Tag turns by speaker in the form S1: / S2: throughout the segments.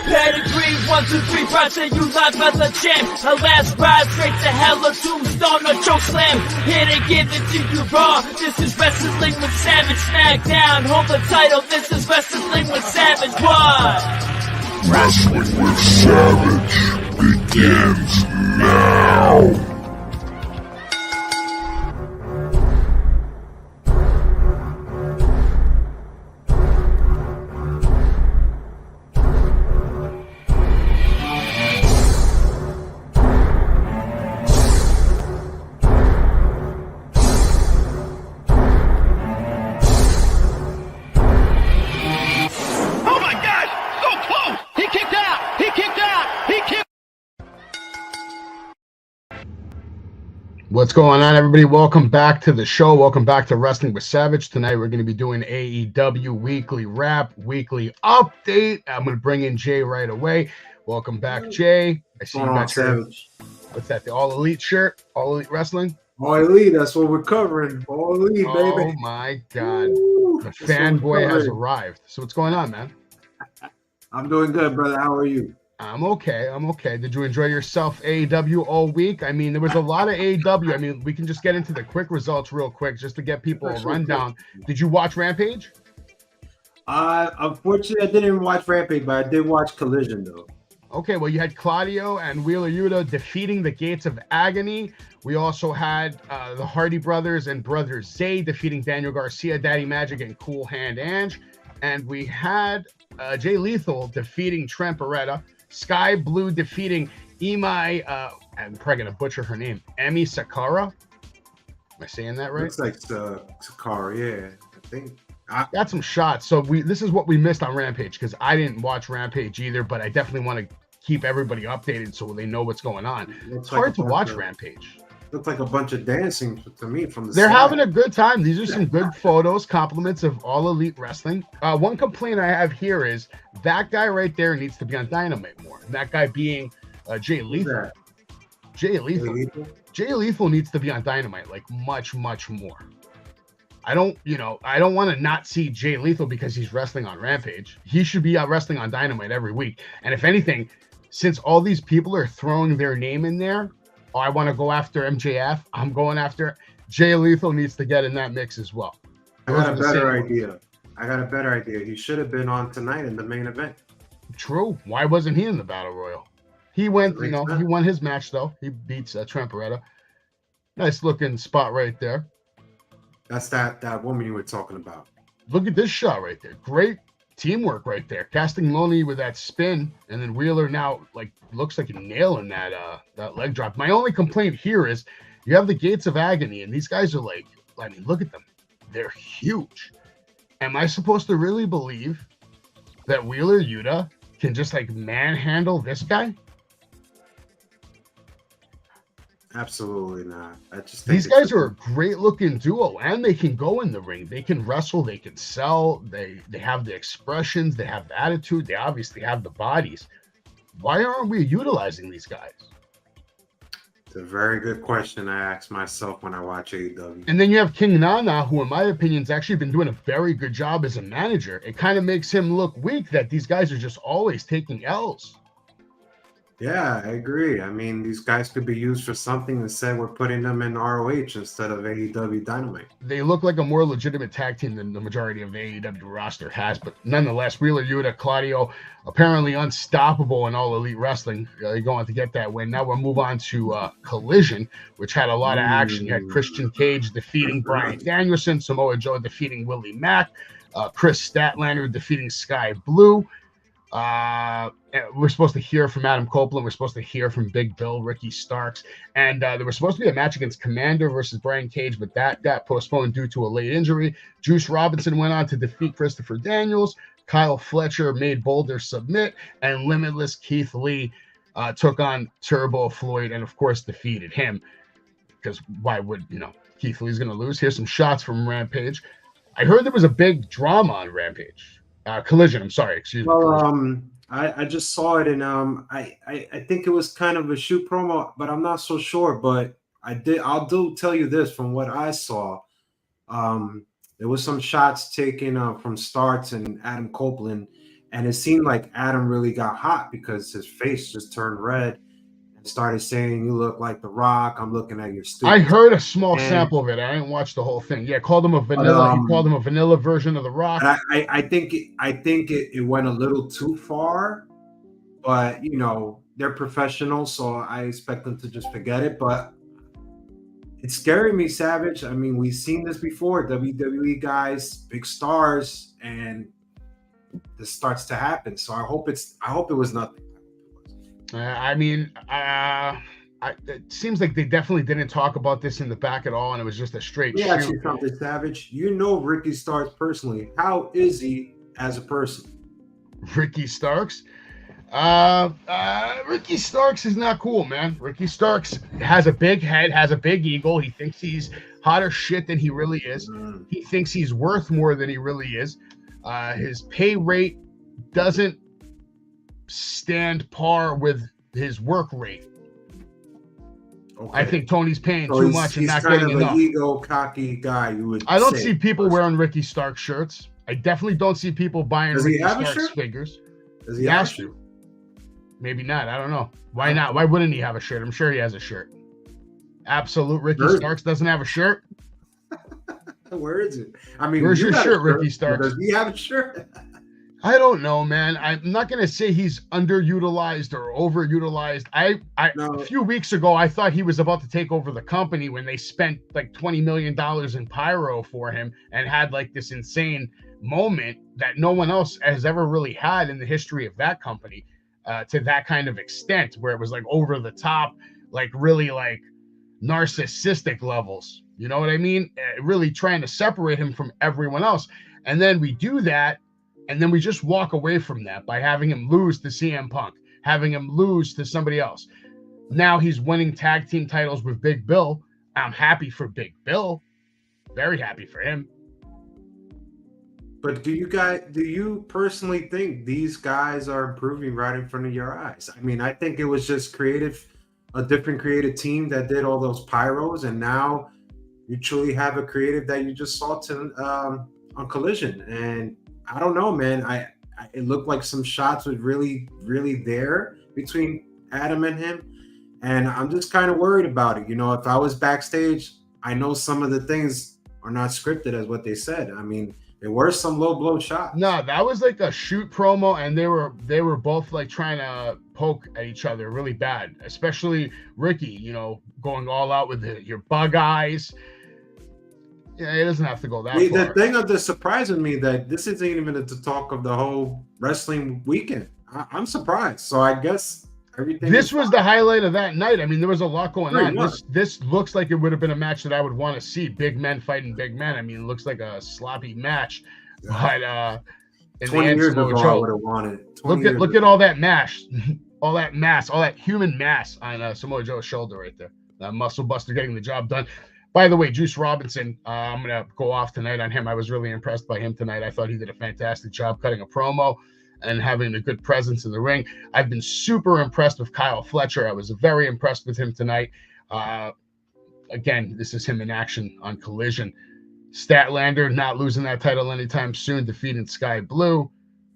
S1: Pedigree, 1, 2, 3, project you live as a champ. A last ride straight to hell, a tombstone, a choke slam. Here to give it to you raw. This is Wrestling with Savage. Smackdown, hold the title. This is Wrestling with Savage. What?
S2: Wrestling with Savage begins now.
S3: What's going on, everybody? Welcome back to the show. Welcome back to Wrestling with Savage. Tonight we're going to be doing AEW weekly wrap, weekly update. I'm going to bring in Jay right away. Welcome back, Jay. I see you got your, what's that, the All Elite shirt? All Elite Wrestling?
S4: All Elite, that's what we're covering. All Elite, baby.
S3: Oh my God. The fanboy has arrived. So what's going on, man?
S4: I'm doing good, brother. How are you?
S3: I'm okay. Did you enjoy yourself AEW all week? I mean, there was a lot of AEW. I mean, we can just get into the quick results real quick just to get people a rundown. Did you watch Rampage?
S4: Unfortunately, I didn't watch Rampage, but I did watch Collision, though.
S3: Okay, well, you had Claudio and Wheeler Yuta defeating the Gates of Agony. We also had the Hardy Brothers and Brother Zay defeating Daniel Garcia, Daddy Magic, and Cool Hand Ange. And we had Jay Lethal defeating Trent Beretta. Sky Blue defeating Imai, I'm probably going to butcher her name, Emi Sakura. Am I saying that right?
S4: Looks like Sakura, yeah. I think.
S3: Got some shots. So this is what we missed on Rampage, because I didn't watch Rampage either, but I definitely want to keep everybody updated so they know what's going on. It's hard to watch Rampage.
S4: Looks like a bunch of dancing to me from the
S3: They're
S4: side.
S3: having a good time. These are some good photos, compliments of All Elite Wrestling. One complaint I have here is that guy right there needs to be on Dynamite more. And that guy being Jay Lethal. Jay Lethal needs to be on Dynamite like much more. I don't want to not see Jay Lethal because he's wrestling on Rampage. He should be wrestling on Dynamite every week. And if anything, since all these people are throwing their name in there, I want to go after MJF. I'm going after Jay Lethal needs to get in that mix as well.
S4: I got a better idea. He should have been on tonight in the main event.
S3: True. Why wasn't he in the Battle Royal? He went, he won his match though. He beats Trent Beretta. Nice looking spot right there.
S4: That's that woman you were talking about.
S3: Look at this shot right there. Great teamwork right there. Castagnoli with that spin, and then Wheeler now looks like a nail in that leg drop. My only complaint here is you have the Gates of Agony, and these guys are look at them. They're huge. Am I supposed to really believe that Wheeler Yuta can just manhandle this guy?
S4: Absolutely not. I just think
S3: these guys are a great looking duo, and they can go in the ring. They can wrestle. They can sell. They have the expressions. They have the attitude. They obviously have the bodies. Why aren't we utilizing these guys?
S4: It's a very good question I ask myself when I watch AEW.
S3: And then you have King Nana, who in my opinion has actually been doing a very good job as a manager. It kind of makes him look weak that these guys are just always taking L's.
S4: Yeah, I agree. I mean, these guys could be used for something. Instead, we're putting them in ROH instead of AEW Dynamite.
S3: They look like a more legitimate tag team than the majority of the AEW roster has. But nonetheless, Wheeler Yuta, Claudio, apparently unstoppable in All Elite Wrestling. They're going to get that win. Now we'll move on to Collision, which had a lot of action. You had Christian Cage defeating Bryan Danielson, Samoa Joe defeating Willie Mack, Chris Statlander defeating Sky Blue. We're supposed to hear from Adam Copeland. We're supposed to hear from Big Bill, Ricky Starks. And there was supposed to be a match against Commander versus Brian Cage, but that got postponed due to a late injury. Juice Robinson went on to defeat Christopher Daniels. Kyle Fletcher made Boulder submit. And Limitless Keith Lee took on Turbo Floyd and, of course, defeated him. Because why would, Keith Lee's going to lose? Here's some shots from Rampage. I heard there was a big drama on Rampage. Collision, I'm sorry, excuse me.
S4: Well, I just saw it, and I think it was kind of a shoot promo, but I'm not so sure. But I'll tell you this from what I saw. There was some shots taken from Starks and Adam Copeland, and it seemed like Adam really got hot because his face just turned red and started saying, "You look like The Rock. I'm looking at your
S3: I
S4: stupid."
S3: heard a small
S4: And
S3: sample of it. I didn't watch the whole thing. Yeah, called him a
S4: but
S3: vanilla. He called him a vanilla version of The Rock.
S4: I think it went a little too far. But you know they're professionals, so I expect them to just forget it. But it's scaring me, Savage. I mean, we've seen this before. WWE guys, big stars, and this starts to happen. So I hope it was nothing.
S3: It seems like they definitely didn't talk about this in the back at all, and it was just a straight
S4: Let me ask
S3: shoot.
S4: you something, Savage. You know Ricky Starks personally. How is he as a person?
S3: Ricky Starks. Ricky Starks is not cool, man. Ricky Starks has a big head, has a big ego. He thinks he's hotter shit than he really is. He thinks he's worth more than he really is. His pay rate doesn't stand par with his work rate. Okay. I think Tony's paying too much and not getting enough.
S4: He's kind of an ego, cocky guy.
S3: I don't see people wearing Ricky Starks shirts. I definitely don't see people buying Ricky Starks figures.
S4: Does he have to?
S3: Maybe not. I don't know. Why not? Why wouldn't he have a shirt? I'm sure he has a shirt. Absolute Ricky Starks doesn't have a shirt.
S4: Where is it? I mean,
S3: where's your shirt, Ricky Starks?
S4: Does he have a shirt?
S3: I don't know, man. I'm not gonna say he's underutilized or overutilized. A few weeks ago, I thought he was about to take over the company when they spent like $20 million in pyro for him and had like this insane moment that no one else has ever really had in the history of that company. To that kind of extent where it was like over the top, like really like narcissistic levels. You know what I mean? Really trying to separate him from everyone else. And then we do that. And then we just walk away from that by having him lose to CM Punk, having him lose to somebody else. Now he's winning tag team titles with Big Bill. I'm happy for Big Bill. Very happy for him.
S4: But do you personally think these guys are improving right in front of your eyes? I mean, I think it was just a different creative team that did all those pyros, and now you truly have a creative that you just saw on Collision. And I don't know, man. It looked like some shots was really, really there between Adam and him, and I'm just kind of worried about it. You know, if I was backstage, I know some of the things are not scripted as what they said. I mean, there were some low blow shots.
S3: No, that was like a shoot promo, and they were both like trying to poke at each other really bad, especially Ricky, you know, going all out with your bug eyes. Yeah, it doesn't have to go that far.
S4: The thing that's surprising me that this isn't even the talk of the whole wrestling weekend. I'm surprised. So I guess everything.
S3: This was the highlight of that night. I mean, there was a lot going on.
S4: Much.
S3: This looks like it would have been a match that I would want to see. Big men fighting big men. I mean, it looks like a sloppy match. But
S4: 20 years ago, I would have wanted.
S3: Look at all that mass, all that human mass on Samoa Joe's shoulder right there. That muscle buster getting the job done. By the way, Juice Robinson, I'm going to go off tonight on him. I was really impressed by him tonight. I thought he did a fantastic job cutting a promo and having a good presence in the ring. I've been super impressed with Kyle Fletcher. I was very impressed with him tonight. Again, this is him in action on Collision. Statlander not losing that title anytime soon, defeating Sky Blue.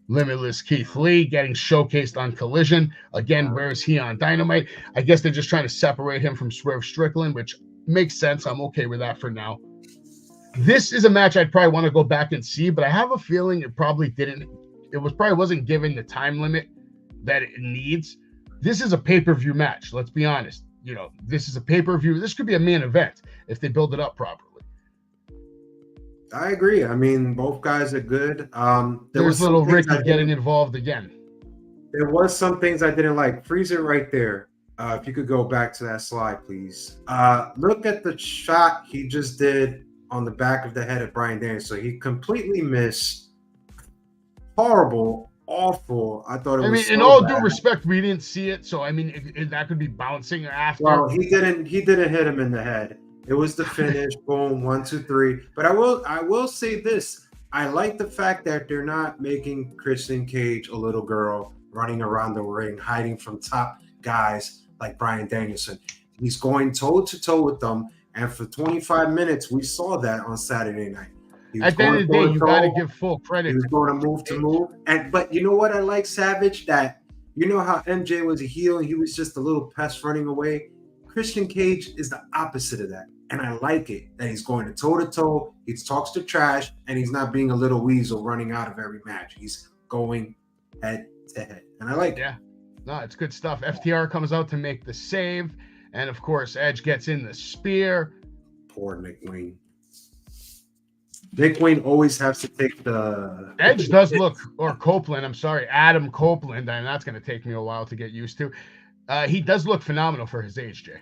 S3: Limitless Keith Lee getting showcased on Collision. Again, where is he on Dynamite? I guess they're just trying to separate him from Swerve Strickland, which makes sense. I'm okay with that for now. This is a match I'd probably want to go back and see, but I have a feeling it probably wasn't given the time limit that it needs. This is a pay-per-view match. Let's be honest. You know, this is a pay-per-view. This could be a main event if they build it up properly.
S4: I agree. I mean, both guys are good.
S3: There's little Ricky getting involved again.
S4: There was some things I didn't like. Freeze it right there. If you could go back to that slide, please. Look at the shot he just did on the back of the head of Bryan Danielson. So he completely missed. Horrible, awful. I thought it was. I
S3: mean, in all due respect, we didn't see it. So I mean, that could be bouncing after.
S4: Well, he didn't hit him in the head. It was the finish. Boom, 1, 2, 3. But I will say this. I like the fact that they're not making Christian Cage a little girl running around the ring, hiding from top guys like Bryan Danielson. He's going toe to toe with them, and for 25 minutes we saw that on Saturday night. He was
S3: At the end
S4: going
S3: of the day, you got to
S4: toe-to-toe.
S3: give full credit.
S4: He was going to move to move. But you know what I like, Savage? That you know how MJ was a heel and he was just a little pest running away? Christian Cage is the opposite of that. And I like it that he's going to toe-to-toe, he talks to trash, and he's not being a little weasel running out of every match. He's going head to head. And I like it.
S3: Yeah. No, it's good stuff. FTR comes out to make the save. And of course, Edge gets in the spear.
S4: Poor Nick Wayne. Nick Wayne always has to take the
S3: Edge does look, or Copeland, I'm sorry, Adam Copeland, and that's going to take me a while to get used to. He does look phenomenal for his age, Jay.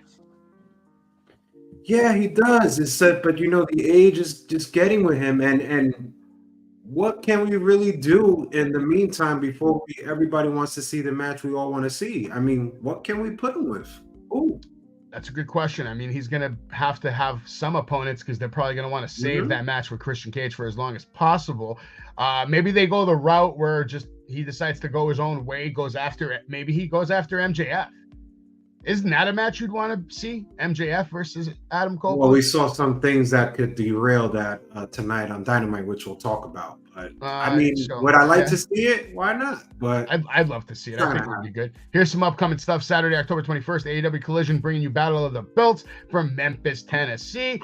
S4: Yeah, he does. It's but you know, the age is just getting with him, and what can we really do in the meantime before everybody wants to see the match we all want to see? I mean, what can we put him with? Ooh.
S3: That's a good question. I mean, he's going to have some opponents because they're probably going to want to save that match with Christian Cage for as long as possible. Maybe they go the route where just he decides to go his own way, maybe he goes after MJF. Isn't that a match you'd want to see? MJF versus Adam Cole?
S4: Well, we saw some things that could derail that tonight on Dynamite, which we'll talk about. But I mean, would I like to see it? Why not? But
S3: I'd love to see it. I think it would be good. Here's some upcoming stuff. Saturday, October 21st, AEW Collision bringing you Battle of the Belts from Memphis, Tennessee.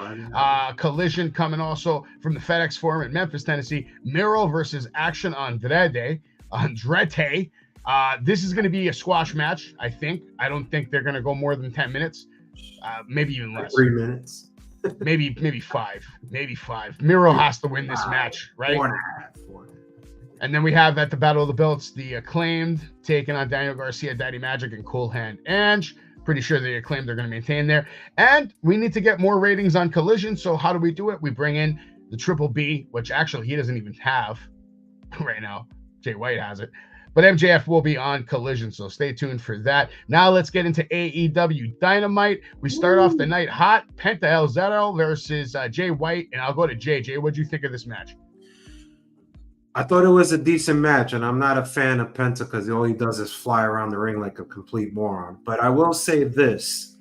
S3: Collision coming also from the FedEx Forum in Memphis, Tennessee. Miro versus Action Andretti. This is going to be a squash match, I think. I don't think they're going to go more than 10 minutes, maybe even less.
S4: 3 minutes.
S3: maybe 5. Maybe 5. Miro has to win this match, right?
S4: 4.5.
S3: And then we have at the Battle of the Belts, the Acclaimed taking on Daniel Garcia, Daddy Magic, and Cool Hand Ange. Pretty sure the Acclaimed are going to maintain there. And we need to get more ratings on Collision. So how do we do it? We bring in the Triple B, which actually he doesn't even have right now. Jay White has it. But MJF will be on Collision, so stay tuned for that. Now let's get into AEW Dynamite. We start off the night hot. Penta El Zero versus Jay White, and I'll go to Jay. Jay, what'd you think of this match?
S4: I thought it was a decent match, and I'm not a fan of Penta because all he does is fly around the ring like a complete moron. But I will say this.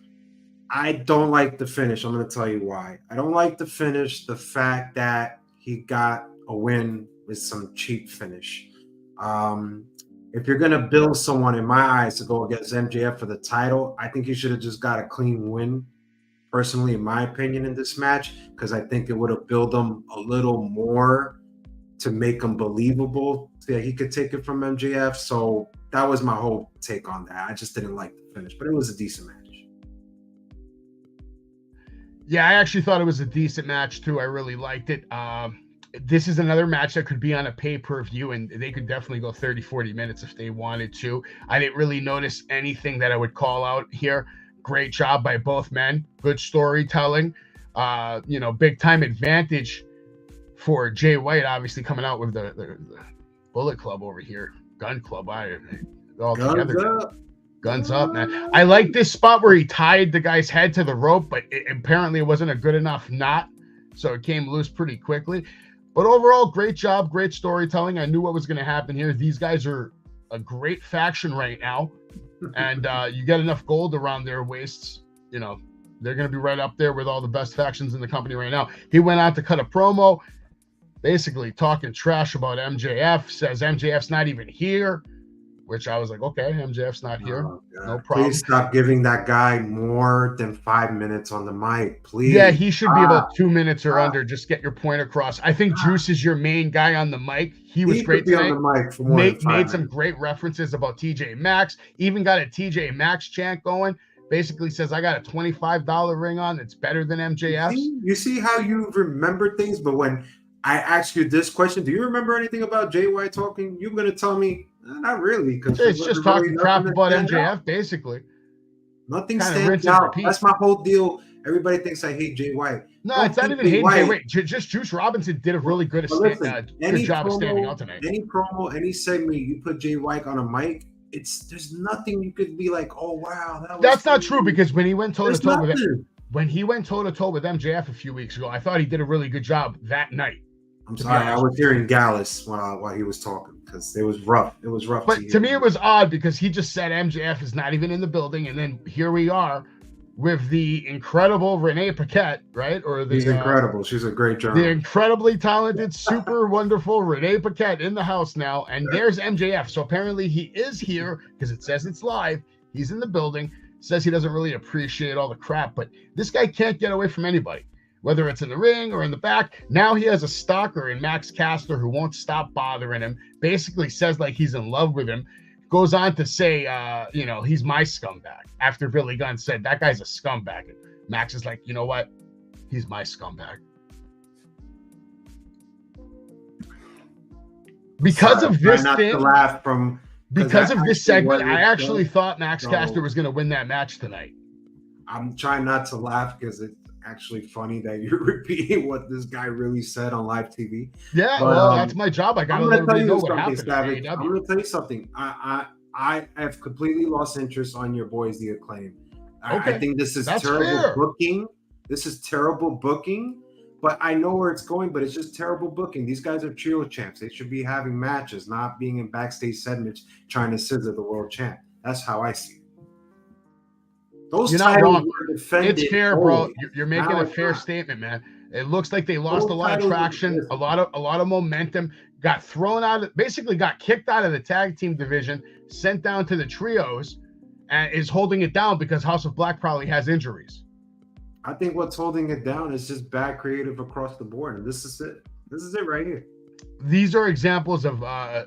S4: I don't like the finish. I'm going to tell you why. I don't like the finish, the fact that he got a win with some cheap finish. If you're going to build someone, in my eyes, to go against MJF for the title, I think you should have just got a clean win, personally, in my opinion, in this match, because I think it would have built him a little more to make him believable that he could take it from MJF. So that was my whole take on that. I just didn't like the finish, but it was a decent match.
S3: Yeah, I actually thought it was a decent match, too. I really liked it. This is another match that could be on a pay-per-view, and they could definitely go 30, 40 minutes if they wanted to. I didn't really notice anything that I would call out here. Great job by both men. Good storytelling. Big time advantage for Jay White, obviously coming out with the Bullet Club over here. Gun Club. Guns up, man. I like this spot where he tied the guy's head to the rope, but apparently it wasn't a good enough knot, so it came loose pretty quickly. But overall, great job, great storytelling. I knew what was going to happen here. These guys are a great faction right now, and you get enough gold around their waists, they're going to be right up there with all the best factions in the company right now. He went out to cut a promo, basically talking trash about MJF, says MJF's not even here, which I was like, okay, MJF's not here. No problem.
S4: Please stop giving that guy more than 5 minutes on the mic, please.
S3: Yeah, he should be about 2 minutes or under. Just get your point across. I think Juice is your main guy on the mic. He was great tonight.
S4: On the mic for more than 5
S3: made some great references about TJ Maxx. Even got a TJ Maxx chant going. Basically says, I got a $25 ring on that's better than MJF's.
S4: You see how you remember things? But when I ask you this question, do you remember anything about Jay White talking? You're going to tell me, not really.
S3: It's just talking crap about MJF, basically.
S4: Nothing stands out. That's my whole deal. Everybody thinks I hate Jay White.
S3: No, it's not even hating Jay White. Just Juice Robinson did a really good job of standing out tonight.
S4: Any promo, any segment, you put Jay White on a mic, there's nothing you could be like, oh wow,
S3: that's not true, because when he went toe to toe with MJF a few weeks ago, I thought he did a really good job that night.
S4: I'm sorry, I was hearing Gallus while he was talking because it was rough. It was rough.
S3: But to me, it was odd because he just said MJF is not even in the building, and then here we are, with the incredible Renee Paquette, right? Or the
S4: She's incredible. She's a great
S3: the
S4: journalist.
S3: incredibly talented, super wonderful Renee Paquette in the house now. And there's MJF. So apparently he is here because it says it's live. He's in the building. Says he doesn't really appreciate all the crap, but this guy can't get away from anybody, whether it's in the ring or in the back. Now he has a stalker in Max Caster who won't stop bothering him. Basically says like he's in love with him. Goes on to say, he's my scumbag. After Billy Gunn said that guy's a scumbag, and Max is like, you know what? He's my scumbag.
S4: Because of this thing,
S3: because of this segment, I actually thought Max Caster was going to win that match tonight.
S4: I'm trying not to laugh because it's actually funny that you're repeating what this guy really said on live TV.
S3: Yeah, but, well, that's my job. I got to let everybody know what happened.
S4: I'm going to tell you something. I have completely lost interest on your boys, The Acclaim. I think this is terrible booking. This is terrible booking, but I know where it's going, but it's just terrible booking. These guys are trio champs. They should be having matches, not being in backstage segments trying to scissor the world champ. That's how I see it.
S3: You're not wrong. It's fair, bro. You're making a fair statement, man. It looks like they lost a lot of traction, a lot of momentum, got thrown out, basically got kicked out of the tag team division, sent down to the trios, and is holding it down because House of Black probably has injuries.
S4: I think what's holding it down is just bad creative across the board, and this is it. This is it right here.
S3: These are examples of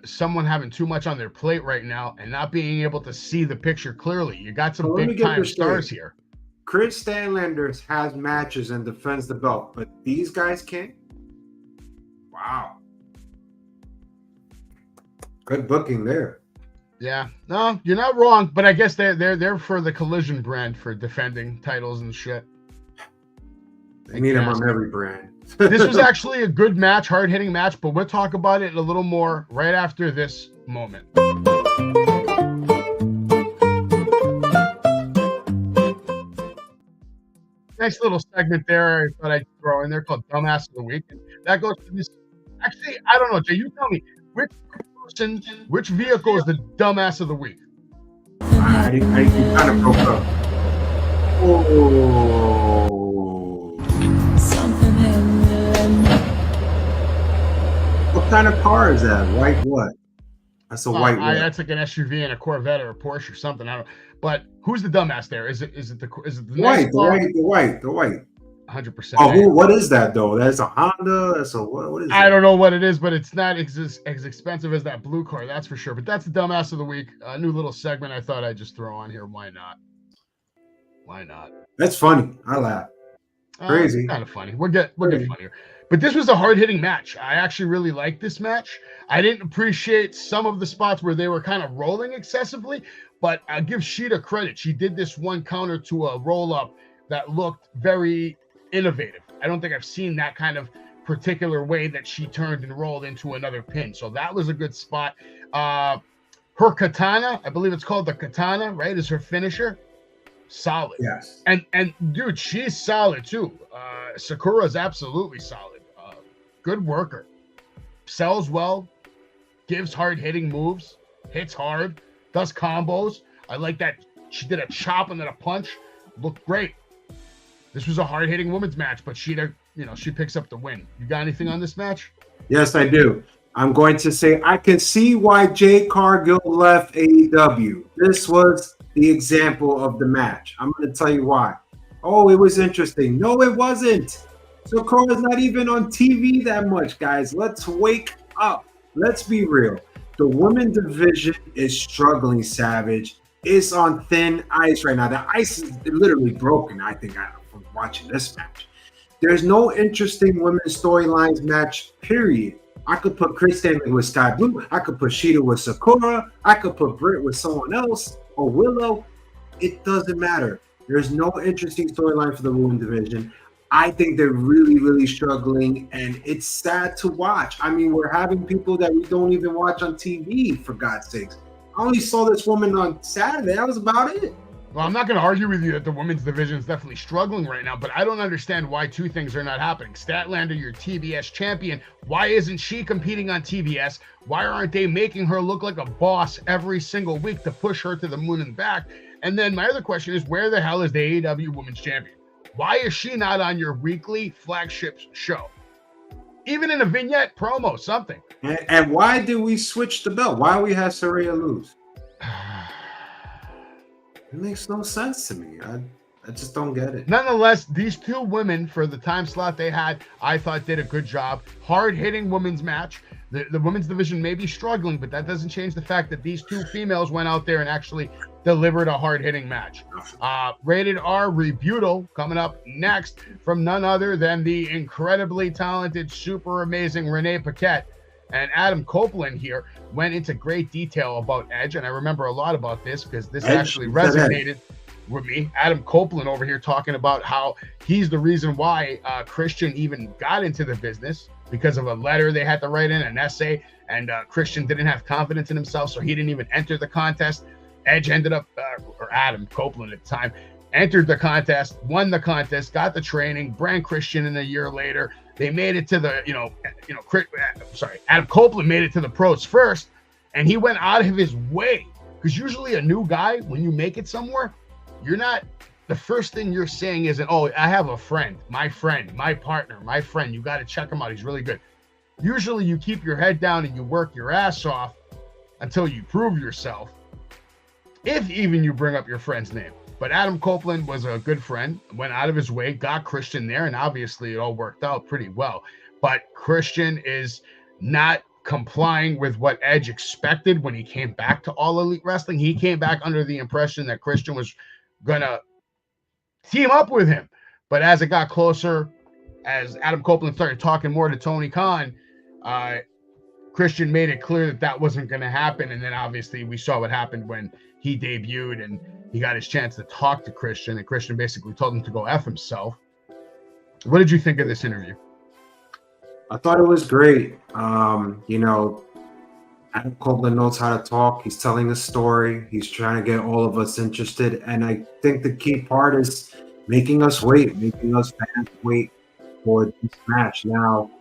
S3: someone having too much on their plate right now and not being able to see the picture clearly. You got some big-time stars here.
S4: Chris Stanlander has matches and defends the belt, but these guys can't? Wow. Good booking there.
S3: Yeah. No, you're not wrong, but I guess they're for the Collision brand for defending titles and shit.
S4: They need them on every brand.
S3: This was actually a good match, hard-hitting match, but we'll talk about it a little more right after this moment. Nice little segment there I thought I'd throw in there called Dumbass of the Week. And that goes to this. Actually, I don't know, Jay. You tell me, which vehicle is the Dumbass of the Week?
S4: I kind of broke up. Oh. What kind of car is that? White what? That's a white one.
S3: That's like an SUV and a Corvette or a Porsche or something. I don't. But who's the dumbass there? Is it the
S4: white? The white.
S3: 100%.
S4: Oh, what is that though? That's a Honda. That's a what is?
S3: I don't know what it is, but it's not as expensive as that blue car. That's for sure. But that's the dumbass of the week. A new little segment I thought I'd just throw on here. Why not? Why not?
S4: That's funny. I laugh. Crazy.
S3: Kind of funny. We'll get funnier. But this was a hard-hitting match. I actually really liked this match. I didn't appreciate some of the spots where they were kind of rolling excessively, but I'll give Sheeta credit. She did this one counter to a roll-up that looked very innovative. I don't think I've seen that kind of particular way that she turned and rolled into another pin. So that was a good spot. Her katana, I believe it's called the katana, right, is her finisher. Solid.
S4: Yes.
S3: And dude, she's solid too. Sakura's absolutely solid. Good worker. Sells well. Gives hard-hitting moves. Hits hard. Does combos. I like that. She did a chop and then a punch. Looked great. This was a hard-hitting women's match, but she picks up the win. You got anything on this match?
S4: Yes, I do. I'm going to say I can see why Jade Cargill left AEW. This was the example of the match. I'm going to tell you why. Oh, it was interesting. No, it wasn't. Sakura's not even on TV that much, guys. Let's wake up. Let's be real. The women division is struggling, Savage. It's on thin ice right now. The ice is literally broken, I think, from watching this match. There's no interesting women's storylines match, period. I could put Chris Stanley with Sky Blue. I could put Sheeta with Sakura. I could put Britt with someone else or Willow. It doesn't matter. There's no interesting storyline for the women's division. I think they're really, really struggling, and it's sad to watch. I mean, we're having people that we don't even watch on TV, for God's sakes. I only saw this woman on Saturday. That was about it.
S3: Well, I'm not going to argue with you that the women's division is definitely struggling right now, but I don't understand why two things are not happening. Statlander, your TBS champion, why isn't she competing on TBS? Why aren't they making her look like a boss every single week to push her to the moon and back? And then my other question is, where the hell is the AEW Women's Champion? Why is she not on your weekly flagship show? Even in a vignette promo, something.
S4: And why did we switch the belt? Why we had Saraya lose? It makes no sense to me. I just don't get it.
S3: Nonetheless, these two women, for the time slot they had, I thought did a good job. Hard-hitting women's match. The women's division may be struggling, but that doesn't change the fact that these two females went out there and actually delivered a hard-hitting match. Rated R Rebuttal coming up next from none other than the incredibly talented, super amazing Renee Paquette. And Adam Copeland here went into great detail about Edge, and I remember a lot about this because this actually resonated with me. Adam Copeland over here talking about how he's the reason why Christian even got into the business, because of a letter they had to write in, an essay, and Christian didn't have confidence in himself, so he didn't even enter the contest. Edge ended up, or Adam Copeland at the time, entered the contest, won the contest, got the training, brand Christian in a year later. They made it to the, Adam Copeland made it to the pros first, and he went out of his way. Because usually a new guy, when you make it somewhere, you're not, the first thing you're saying isn't, oh, I have a friend, my partner, my friend. You got to check him out. He's really good. Usually you keep your head down and you work your ass off until you prove yourself, if even you bring up your friend's name. But Adam Copeland was a good friend, went out of his way, got Christian there, and obviously it all worked out pretty well. But Christian is not complying with what Edge expected when he came back to All Elite Wrestling. He came back under the impression that Christian was going to team up with him. But as it got closer, as Adam Copeland started talking more to Tony Khan, Christian made it clear that that wasn't going to happen. And then obviously we saw what happened when he debuted and he got his chance to talk to Christian, and Christian basically told him to go F himself. What did you think of this interview?
S4: I thought it was great. Adam Copeland knows how to talk. He's telling a story. He's trying to get all of us interested. And I think the key part is making us fans wait for this match. Now,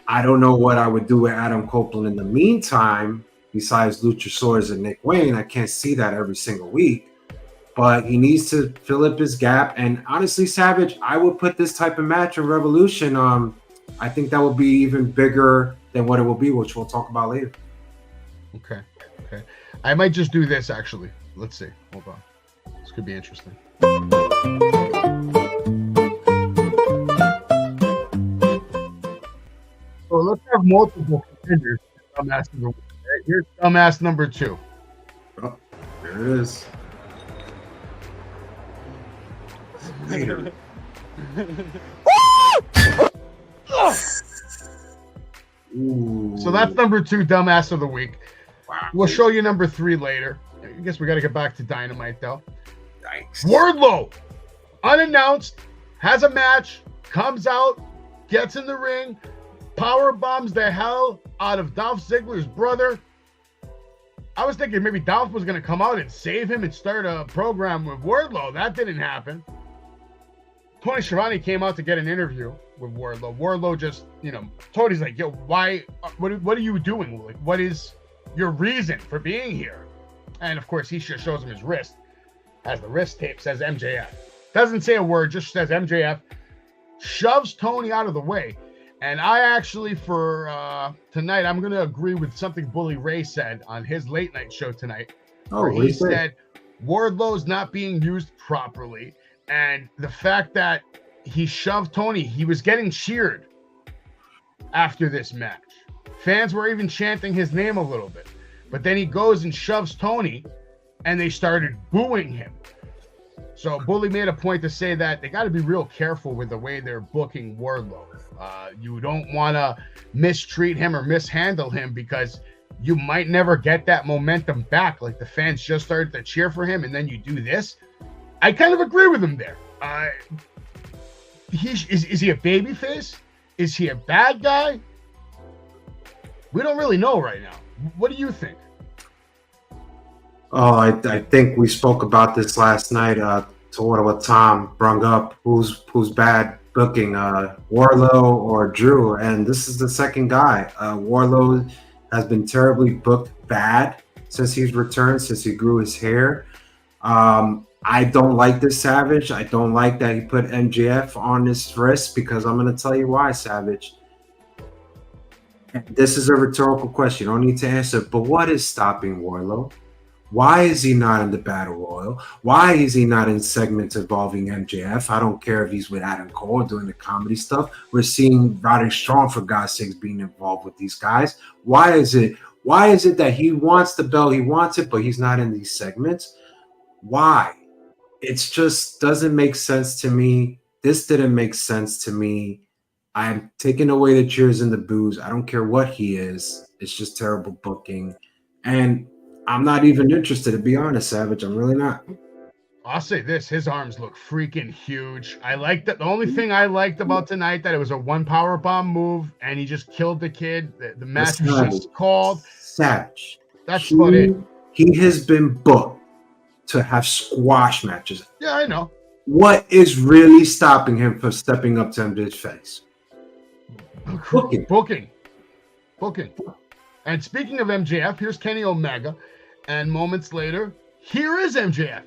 S4: I don't know what I would do with Adam Copeland in the meantime, besides Luchasaurus and Nick Wayne. I can't see that every single week. But he needs to fill up his gap. And honestly, Savage, I would put this type of match in Revolution. I think that will be even bigger than what it will be, which we'll talk about later.
S3: Okay. I might just do this, actually. Let's see. Hold on. This could be interesting. So let's have multiple contenders. Here's dumbass number 2.
S4: Oh, there it is. Later.
S3: So that's number 2, dumbass of the week.
S4: Wow.
S3: We'll show you number 3 later. I guess we got to get back to Dynamite, though.
S4: Thanks.
S3: Wardlow, unannounced, has a match, comes out, gets in the ring, power bombs the hell out of Dolph Ziggler's brother. I was thinking maybe Dolph was going to come out and save him and start a program with Wardlow. That didn't happen. Tony Schiavone came out to get an interview with Wardlow. Wardlow just, Tony's like, yo, why, what are you doing? Like, what is your reason for being here? And of course, he just shows him his wrist. Has the wrist tape, says MJF. Doesn't say a word, just says MJF. Shoves Tony out of the way. And I actually, for tonight, I'm going to agree with something Bully Ray said on his late night show tonight. Where he said Wardlow's not being used properly. And the fact that he shoved Tony, he was getting cheered after this match. Fans were even chanting his name a little bit. But then he goes and shoves Tony, and they started booing him. So Bully made a point to say that they got to be real careful with the way they're booking Wardlow. You don't want to mistreat him or mishandle him, because you might never get that momentum back. Like, the fans just started to cheer for him, and then you do this. I kind of agree with him there. Is he a babyface? Is he a bad guy? We don't really know right now. What do you think?
S4: Oh, I think we spoke about this last night. To what Tom brung up, who's bad booking, Wardlow or Drew, and this is the second guy. Wardlow has been terribly booked bad since he's returned, since he grew his hair. I don't like this, Savage. I don't like that he put MJF on this wrist because I'm going to tell you why, Savage. This is a rhetorical question. You don't need to answer. But what is stopping Wardlow? Why is he not in the Battle Royal? Why is he not in segments involving MJF? I don't care if he's with Adam Cole doing the comedy stuff. We're seeing Roderick Strong, for God's sakes, being involved with these guys. Why is it that he wants the belt, he wants it, but he's not in these segments? Why? It just doesn't make sense to me. This didn't make sense to me. I'm taking away the cheers and the boos. I don't care what he is. It's just terrible booking. And I'm not even interested, to be honest, Savage. I'm really not.
S3: I'll say this: his arms look freaking huge. I liked that. The only thing I liked about tonight that it was a one power bomb move, and he just killed the kid. The match was just called
S4: Savage.
S3: That's about it.
S4: He has been booked to have squash matches.
S3: Yeah, I know.
S4: What is really stopping him from stepping up to MJ's face?
S3: Booking. And speaking of MJF, here's Kenny Omega, and moments later, here is MJF.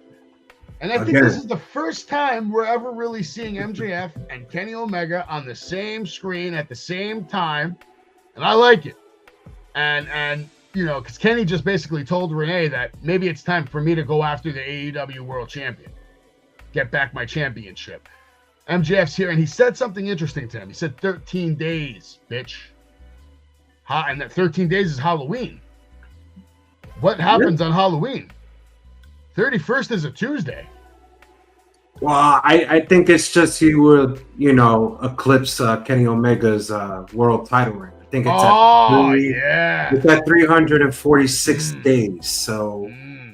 S3: And I think this is the first time we're ever really seeing MJF and Kenny Omega on the same screen at the same time, and I like it. And you know, because Kenny just basically told Renee that maybe it's time for me to go after the AEW World Champion, get back my championship. MJF's here, and he said something interesting to him. He said 13 days, bitch. And that 13 days is Halloween. What happens on Halloween? 31st is a Tuesday.
S4: Well, I think it's just he would, eclipse Kenny Omega's world title ring. I think it's it's at 346 days. So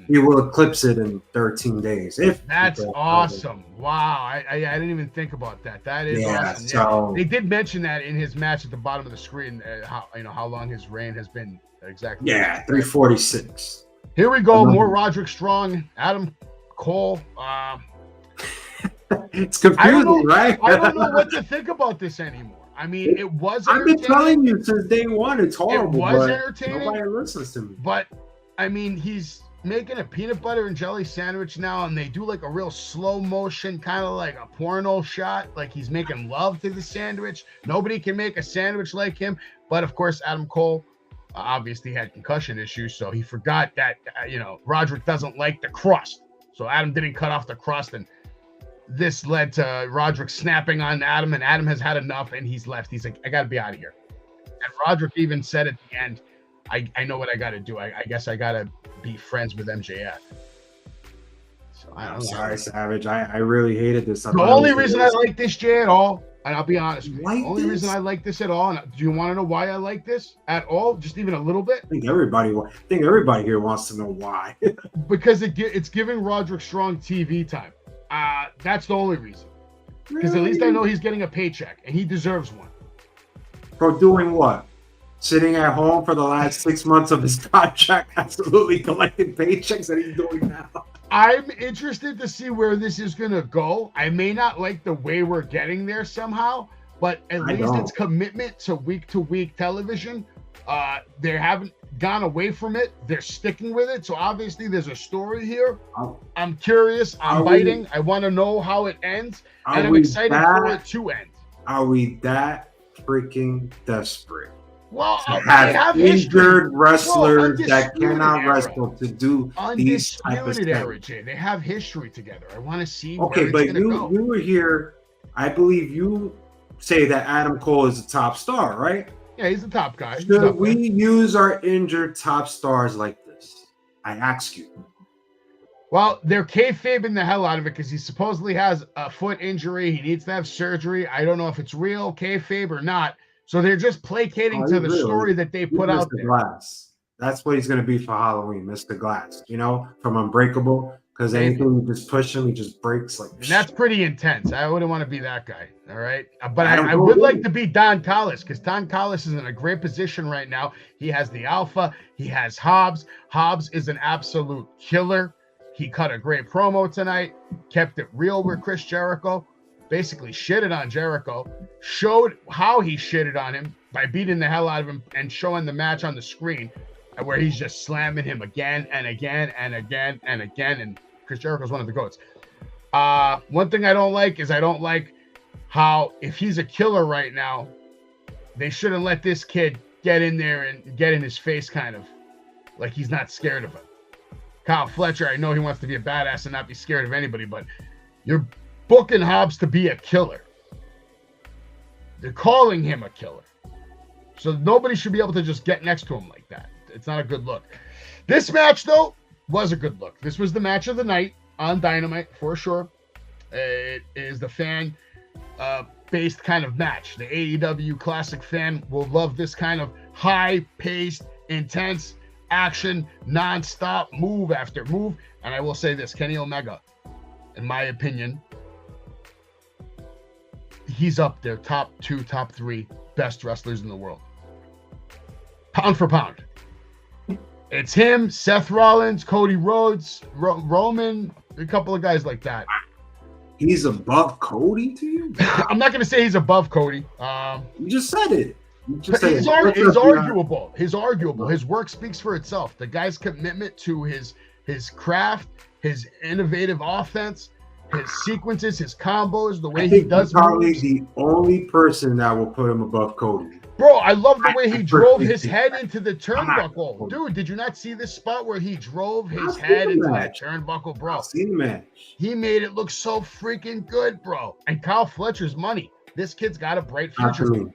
S4: he will eclipse it in 13 days.
S3: That's awesome. Wow. I didn't even think about that. That is awesome.
S4: So,
S3: they did mention that in his match at the bottom of the screen, how long his reign has been exactly.
S4: Yeah, 346.
S3: Here we go. More Roderick Strong, Adam Cole.
S4: It's confusing, right?
S3: I don't know what to think about this anymore. I mean, it was entertaining.
S4: I've been telling you since day one, it's horrible.
S3: It was entertaining.
S4: Nobody listens to me.
S3: But, I mean, he's making a peanut butter and jelly sandwich now, and they do like a real slow motion, kind of like a porno shot, like he's making love to the sandwich. Nobody can make a sandwich like him. But, of course, Adam Cole obviously had concussion issues, so he forgot that, Roderick doesn't like the crust. So Adam didn't cut off the crust, and this led to Roderick snapping on Adam, and Adam has had enough, and he's left. He's like, I got to be out of here. And Roderick even said at the end, I know what I got to do. I guess I got to be friends with MJF. So
S4: I'm sorry, Savage. I really hated this.
S3: The only reason I like this, Jay, at all, and I'll be honest with you, the only reason I like this at all, and do you want to know why I like this at all? Just even a little bit?
S4: I think everybody here wants to know why.
S3: Because it's giving Roderick Strong TV time. That's the only reason. Because at least I know he's getting a paycheck, and he deserves one.
S4: For doing what? Sitting at home for the last 6 months of his contract, absolutely collecting paychecks that he's doing now.
S3: I'm interested to see where this is going to go. I may not like the way we're getting there somehow, but at least it's commitment to week television. They haven't gone away from it. They're sticking with it. So obviously there's a story here. I'm curious. I'm biting. I want to know how it ends. And I'm excited for it to end.
S4: Are we that freaking desperate?
S3: Well,
S4: they have injured wrestlers that cannot wrestle to do these type of things.
S3: They have history together. I want to see.
S4: Okay, but you were here. I believe you say that Adam Cole is the top star, right?
S3: Yeah, he's the top guy.
S4: Should we use our injured top stars like this? I ask you.
S3: Well, they're kayfabing the hell out of it because he supposedly has a foot injury. He needs to have surgery. I don't know if it's real kayfabe or not. So they're just placating to the story that they put out there.
S4: Glass. That's what he's going to be for Halloween, Mr. Glass. From Unbreakable, because anything you just push him, he just breaks. And
S3: that's pretty intense. I wouldn't want to be that guy. All right, but I would like to be Don Callis because Don Callis is in a great position right now. He has the Alpha. He has Hobbs. Hobbs is an absolute killer. He cut a great promo tonight. Kept it real with Chris Jericho. Basically shitted on Jericho, showed how he shitted on him by beating the hell out of him and showing the match on the screen where he's just slamming him again and again and again and again. And Chris Jericho's one of the GOATs. One thing I don't like is I don't like how if he's a killer right now, they shouldn't let this kid get in there and get in his face kind of like he's not scared of him. Kyle Fletcher, I know he wants to be a badass and not be scared of anybody, but you're booking Hobbs to be a killer. They're calling him a killer. So nobody should be able to just get next to him like that. It's not a good look. This match, though, was a good look. This was the match of the night on Dynamite, for sure. It is the fan-based kind of match. The AEW Classic fan will love this kind of high-paced, intense action, non-stop, move after move. And I will say this, Kenny Omega, in my opinion, he's up there, top 2, top 3 best wrestlers in the world. Pound for pound. It's him, Seth Rollins, Cody Rhodes, Roman, a couple of guys like that.
S4: He's above Cody to you?
S3: I'm not going to say he's above Cody.
S4: You just said it.
S3: It's arguable. His work speaks for itself. The guy's commitment to his craft, his innovative offense, his sequences, his combos, the way he does.
S4: He's probably the only person that will put him above Cody.
S3: Bro, I love the way he drove his head into the turnbuckle. Dude, did you not see this spot where he drove his head into that turnbuckle, bro?
S4: I've seen the match.
S3: He made it look so freaking good, bro. And Kyle Fletcher's money. This kid's got a bright future.
S4: Absolutely.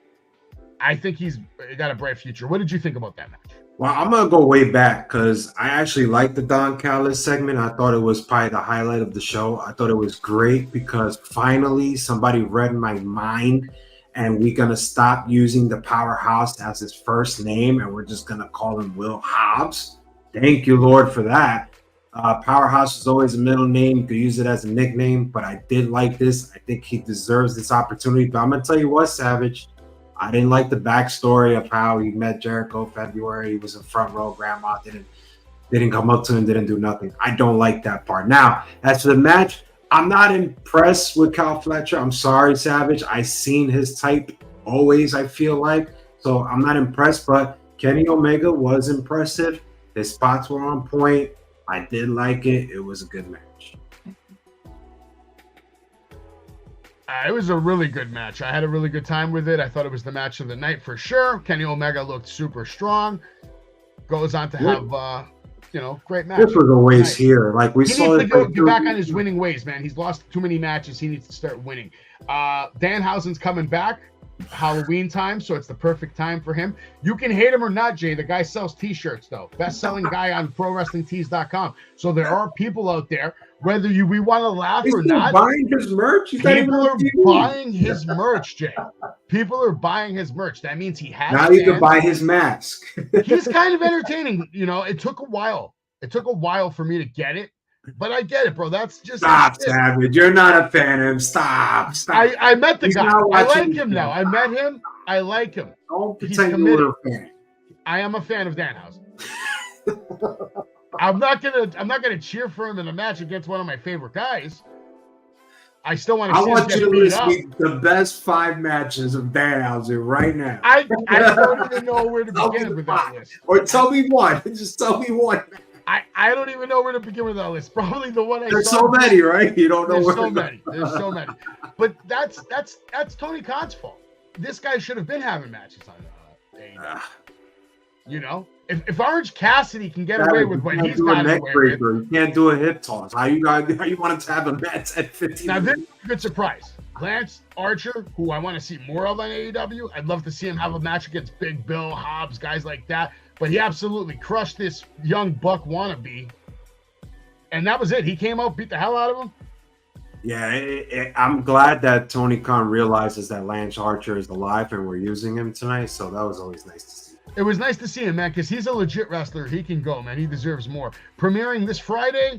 S3: I think he's got a bright future. What did you think about that match?
S4: Well, I'm going to go way back because I actually liked the Don Callis segment. I thought it was probably the highlight of the show. I thought it was great because finally somebody read my mind and we're going to stop using the Powerhouse as his first name and we're just going to call him Will Hobbs. Thank you, Lord, for that. Powerhouse is always a middle name. You could use it as a nickname, but I did like this. I think he deserves this opportunity. But I'm going to tell you what, Savage. I didn't like the backstory of how he met Jericho February. He was in front row. Grandma didn't come up to him, didn't do nothing. I don't like that part. Now, as for the match, I'm not impressed with Kyle Fletcher. I'm sorry, Savage. I seen his type always, I feel like. So I'm not impressed, but Kenny Omega was impressive. His spots were on point. I did like it. It was a good match.
S3: It was a really good match. I had a really good time with it. I thought it was the match of the night for sure. Kenny Omega looked super strong. Goes on to have, great match.
S4: This was always here. Like we saw
S3: He needs to get back on his winning ways, man. He's lost too many matches. He needs to start winning. Danhausen's coming back Halloween time, so it's the perfect time for him. You can hate him or not, Jay. The guy sells T-shirts, though. Best-selling guy on ProWrestlingTees.com. So there are people out there, whether we want to laugh or not.
S4: Buying his merch.
S3: People are buying his merch, Jay. People are buying his merch. That means he has.
S4: Now you can buy his mask.
S3: He's kind of entertaining. It took a while. It took a while for me to get it. But I get it, bro. That's just
S4: stop, Savage. You're not a fan of him. Stop.
S3: I met the guy. I like him now. I met him. I like him.
S4: Don't pretend you were a fan.
S3: I am a fan of Danhausen. I'm not gonna cheer for him in a match against one of my favorite guys. I still want to.
S4: I want you to list me the best 5 matches of Danhausen right now.
S3: I don't even know where to begin with that list.
S4: Or tell me one. Just tell me one.
S3: I don't even know where to begin with that list. Probably the one I
S4: There's
S3: saw.
S4: so many, right? You don't know
S3: There's
S4: where
S3: so
S4: to
S3: many. There's so many. But that's Tony Khan's fault. This guy should have been having matches on AEW. If Orange Cassidy can get away with what he's got away with,
S4: you can't do a hip toss. How you want him to have a match at 15?
S3: Now this is a good surprise. Lance Archer, who I want to see more of on AEW, I'd love to see him have a match against Big Bill, Hobbs, guys like that. But he absolutely crushed this young buck wannabe. And that was it. He came out, beat the hell out of him.
S4: Yeah, I'm glad that Tony Khan realizes that Lance Archer is alive and we're using him tonight. So that was always nice to see.
S3: It was nice to see him, man, because he's a legit wrestler. He can go, man. He deserves more. Premiering this Friday,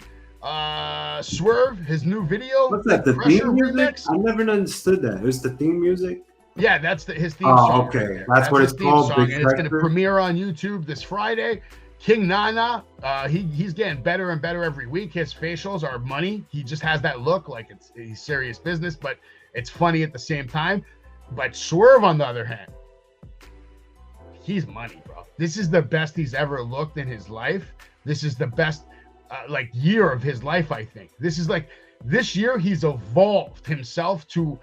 S3: Swerve, his new video.
S4: What's that, the theme music? I never understood that. It was the theme music?
S3: Yeah, that's his theme song.
S4: Oh, okay. Right, that's what it's called.
S3: And it's going to premiere on YouTube this Friday. King Nana, he's getting better and better every week. His facials are money. He just has that look like he's serious business, but it's funny at the same time. But Swerve, on the other hand, he's money, bro. This is the best he's ever looked in his life. This is the best like year of his life. I think this is like this year he's evolved himself to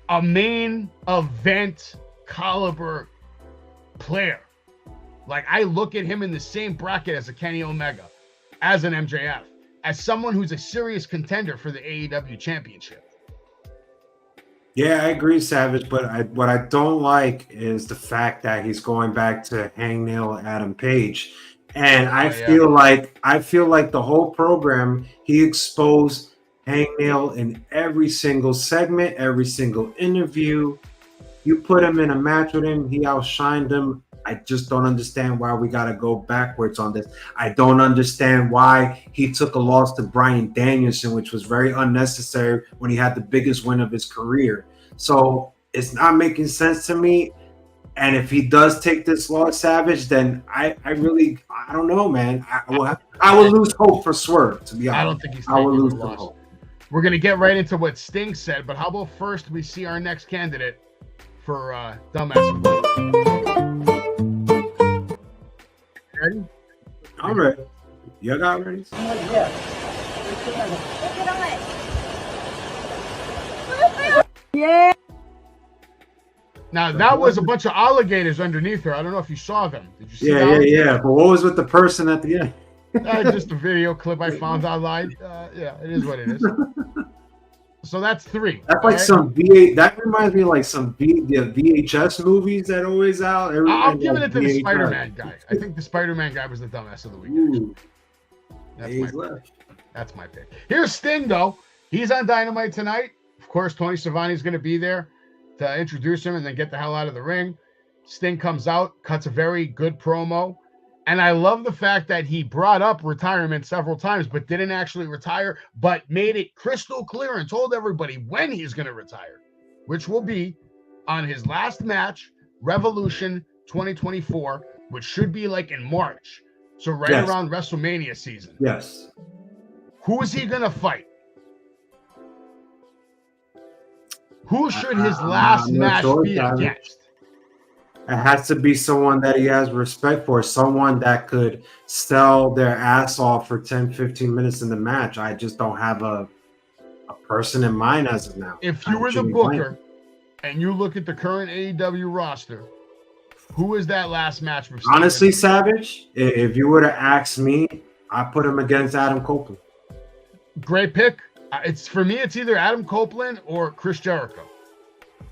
S3: a main event caliber player. Like I look at him in the same bracket as a Kenny Omega, as an MJF, as someone who's a serious contender for the AEW championship.
S4: Yeah, I agree, Savage. But what I don't like is the fact that he's going back to hangnail Adam Page, and I feel like the whole program he exposed hangnail in every single segment, every single interview. You put him in a match with him, he outshined him. I just don't understand why we got to go backwards on this. I don't understand why he took a loss to Bryan Danielson, which was very unnecessary when he had the biggest win of his career. So it's not making sense to me. And if he does take this loss, Savage, then I don't know, man. I will lose hope for Swerve, to be honest.
S3: I don't think he's taking the loss. Hope. We're going to get right into what Sting said, but how about first we see our next candidate for Dumbass? Ready?
S4: I'm ready. You got ready?
S5: Yeah. Yeah.
S3: Now that was a bunch of alligators underneath her. I don't know if you saw them. Did you see?
S4: Yeah. But what was with the person at the end?
S3: Just a video clip I found online. Yeah, it is what it is. So that's 3.
S4: That's like some VA. That reminds me of like some VHS movies that always out.
S3: I'm giving it to the Spider-Man guy. I think the Spider-Man guy was the dumbass of the week. That's my pick. Here's Sting though. He's on Dynamite tonight. Of course, Tony Schiavone's going to be there to introduce him and then get the hell out of the ring. Sting comes out, cuts a very good promo. And I love the fact that he brought up retirement several times, but didn't actually retire, but made it crystal clear and told everybody when he's going to retire, which will be on his last match, Revolution 2024, which should be like in March. So around WrestleMania season.
S4: Yes.
S3: Who is he going to fight? Who should his last match be against?
S4: It has to be someone that he has respect for, someone that could sell their ass off for 10, 15 minutes in the match. I just don't have a person in mind as of now.
S3: If you were the booker and you look at the current AEW roster, who is that last match?
S4: Honestly, Savage, if you were to ask me, I put him against Adam Copeland.
S3: Great pick. It's for me, it's either Adam Copeland or Chris Jericho.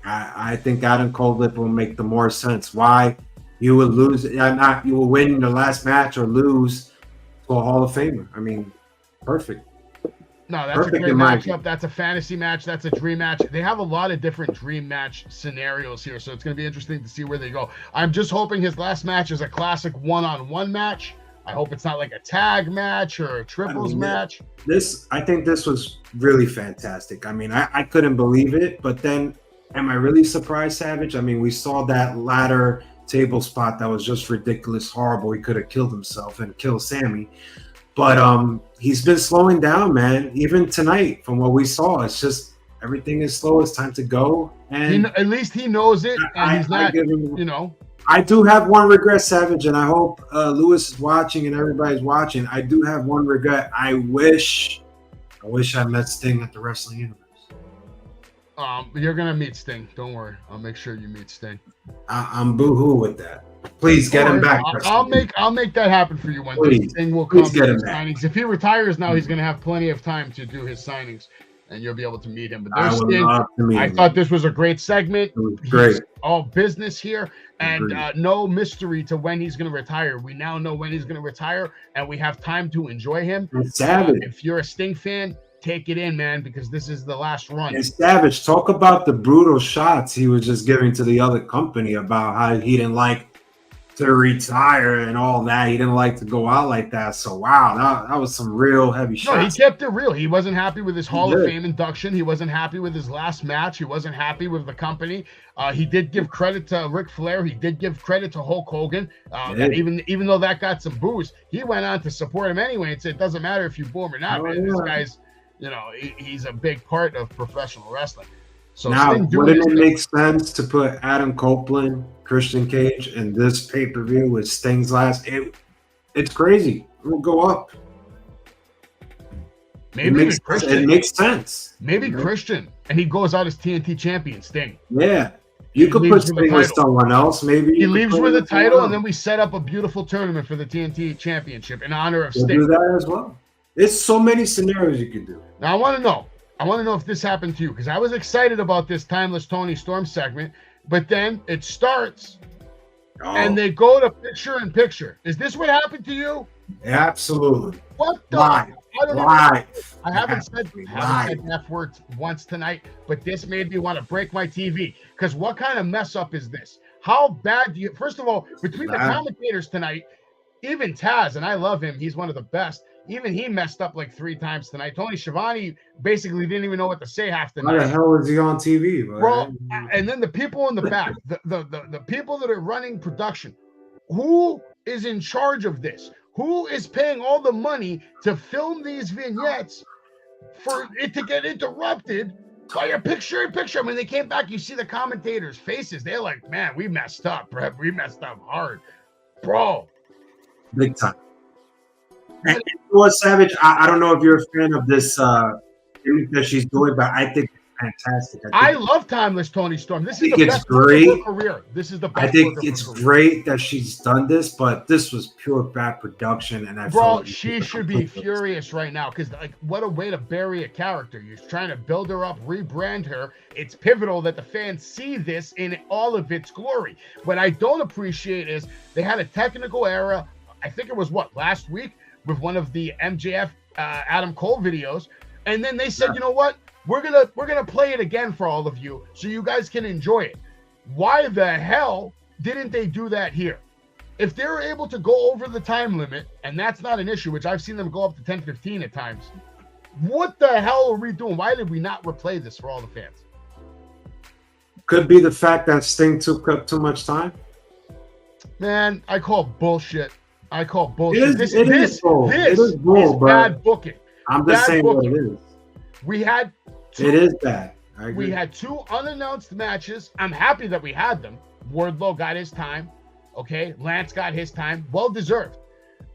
S4: I think Adam Copeland will make the more sense. Why you would lose? You will win the last match or lose to a Hall of Famer. I mean, perfect.
S3: No, that's perfect, a great matchup. That's a fantasy match. That's a dream match. They have a lot of different dream match scenarios here, so it's going to be interesting to see where they go. I'm just hoping his last match is a classic one-on-one match. I hope it's not like a tag match or a triples match.
S4: I think this was really fantastic. I mean, I couldn't believe it, but then am I really surprised, Savage? I mean, we saw that ladder table spot that was just ridiculous, horrible. He could have killed himself and killed Sammy. But he's been slowing down, man. Even tonight, from what we saw, it's just everything is slow. It's time to go. And
S3: at least he knows it, and he's not,
S4: I do have one regret, Savage, and I hope Lewis is watching and everybody's watching. I do have one regret. I wish I met Sting at the Wrestling Universe.
S3: You're gonna meet Sting. Don't worry. I'll make sure you meet Sting.
S4: I'm boo-hoo with that. Please get him back.
S3: I'll make that happen for you one day. Sting will come to his signings. If he retires now, he's gonna have plenty of time to do his signings, and you'll be able to meet him. But there's Sting. I thought this was a great segment.
S4: It was great.
S3: All business here, and no mystery to when he's gonna retire. We now know when he's gonna retire, and we have time to enjoy him. If you're a Sting fan, take it in, man, because this is the last run.
S4: And Savage, talk about the brutal shots he was just giving to the other company about how he didn't like to retire and all that. He didn't like to go out like that. So, wow, that was some real heavy shots.
S3: No, he kept it real. He wasn't happy with his Hall of Fame induction. He wasn't happy with his last match. He wasn't happy with the company. He did give credit to Ric Flair. He did give credit to Hulk Hogan. And even though that got some boos, he went on to support him anyway and said, it doesn't matter if you boo him or not, man. This guy's, he's a big part of professional wrestling. So
S4: now, wouldn't it make sense to put Adam Copeland, Christian Cage in this pay-per-view with Sting's last? It's crazy. It will go up.
S3: Maybe even Christian.
S4: It makes sense.
S3: Maybe Christian, and he goes out as TNT champion, Sting.
S4: Yeah. You could put Sting with someone else. Maybe
S3: he leaves with a title, and then we set up a beautiful tournament for the TNT championship in honor of Sting.
S4: Do that as well. There's so many scenarios you can do.
S3: Now, I want to know if this happened to you, because I was excited about this Timeless Tony Storm segment, but then it starts, and they go to picture-in-picture. Is this what happened to you?
S4: Absolutely.
S3: What the?
S4: Live.
S3: I haven't said F words once tonight, but this made me want to break my TV. Because what kind of mess up is this? How bad do you? First of all, between the commentators tonight, even Taz, and I love him, he's one of the best. Even he messed up like 3 times tonight. Tony Schiavone basically didn't even know what to say half the night.
S4: How the hell is he on TV,
S3: bro? And then the people in the back, the people that are running production, who is in charge of this? Who is paying all the money to film these vignettes for it to get interrupted by a picture-in-picture? I mean, they came back, you see the commentators' faces. They're like, man, we messed up, bro. We messed up hard. Bro.
S4: Big time. And you know what, Savage? I don't know if you're a fan of this thing that she's doing, but I think it's fantastic.
S3: I love Timeless Tony Storm. This is the best
S4: great.
S3: Of her career. This is the best.
S4: I think it's great that she's done this, but this was pure bad production. And
S3: she should be furious right now, because like, what a way to bury a character. You're trying to build her up, rebrand her. It's pivotal that the fans see this in all of its glory. What I don't appreciate is they had a technical error. I think it was last week, with one of the MJF Adam Cole videos, and then they said, you know what, we're gonna play it again for all of you so you guys can enjoy it. Why the hell didn't they do that here? If they're able to go over the time limit, and that's not an issue, which I've seen them go up to 10:15 at times, what the hell are we doing? Why did we not replay this for all the fans?
S4: Could be the fact that Sting took up too much time.
S3: Man, I call bullshit.
S4: It
S3: This
S4: is
S3: bad booking.
S4: I'm just saying what it is.
S3: It
S4: is bad. I agree.
S3: We had 2 unannounced matches. I'm happy that we had them. Wardlow got his time. Okay. Lance got his time. Well deserved.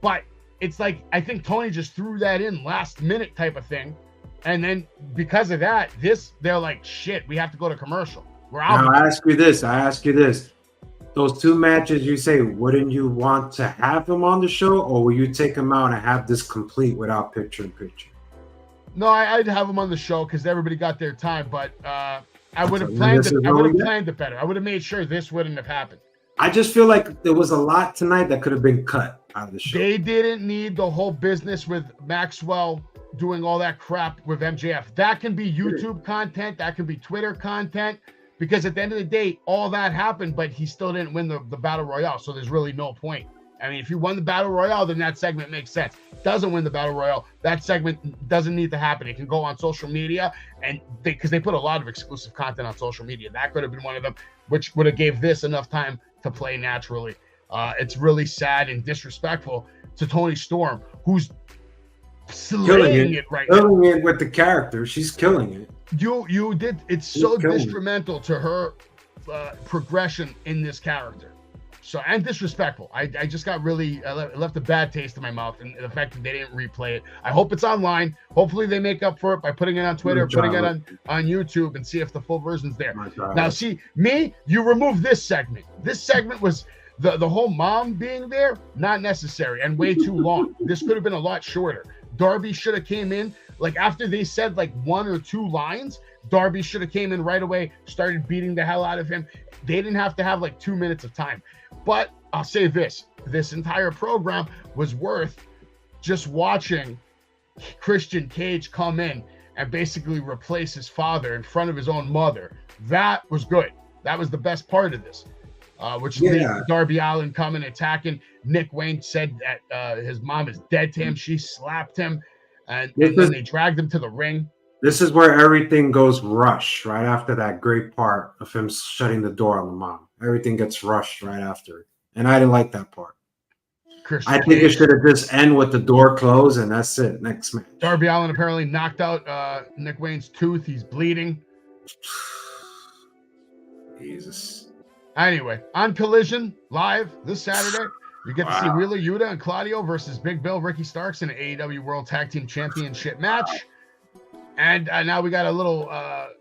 S3: But it's like, I think Tony just threw that in last minute type of thing. And then because of that, they're like, shit, we have to go to commercial.
S4: Now, I ask you this. Those 2 matches, you say, wouldn't you want to have them on the show, or will you take them out and have this complete without picture-in-picture?
S3: No, I'd have them on the show because everybody got their time, but I would have planned it. I would have planned it better. I would have made sure this wouldn't have happened.
S4: I just feel like there was a lot tonight that could have been cut out of the show.
S3: They didn't need the whole business with Maxwell doing all that crap with MJF. That can be YouTube content. That can be Twitter content. Because at the end of the day, all that happened, but he still didn't win the Battle Royale. So there's really no point. I mean, if you won the Battle Royale, then that segment makes sense. Doesn't win the Battle Royale, that segment doesn't need to happen. It can go on social media, and because they put a lot of exclusive content on social media. That could have been one of them, which would have gave this enough time to play naturally. It's really sad and disrespectful to Tony Storm, who's slaying it right now.
S4: Killing it with the character. She's killing it.
S3: You did. It's so detrimental to her progression in this character. So, and disrespectful. I just got really left a bad taste in my mouth, and the fact that they didn't replay it. I hope it's online. Hopefully they make up for it by putting it on Twitter, putting it on YouTube, and see if the full version's there. Now, see, you remove this segment. This segment was the whole mom being there, not necessary, and way too long. This could have been a lot shorter. Darby should have came in, like after they said like 1 or 2 lines, Darby should have came in right away, started beating the hell out of him. They didn't have to have like 2 minutes of time. But I'll say this entire program was worth just watching Christian Cage come in and basically replace his father in front of his own mother. That was good. That was the best part of this. Which Darby Allin coming, attacking. Nick Wayne said that his mom is dead to him. She slapped him, and then they dragged him to the ring.
S4: This is where everything goes rush right after that great part of him shutting the door on the mom. Everything gets rushed right after it. And I didn't like that part. I think it should have just end with the door closed and that's it. Next match.
S3: Darby Allin apparently knocked out Nick Wayne's tooth. He's bleeding.
S4: Jesus.
S3: Anyway, on Collision live this Saturday, You get to see Wheeler Yuta and Claudio versus Big Bill, Ricky Starks in an AEW World Tag Team Championship match. And now we got a little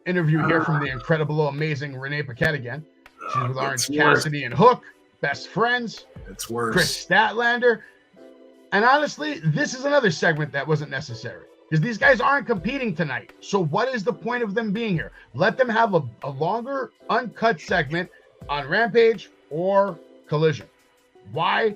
S3: interview here from the incredible, amazing Renee Paquette again. She's with Orange Cassidy and Hook, best friends.
S4: It's worse.
S3: Chris Statlander. And honestly, this is another segment that wasn't necessary because these guys aren't competing tonight. So what is the point of them being here? Let them have a longer, uncut segment on Rampage or Collision. Why?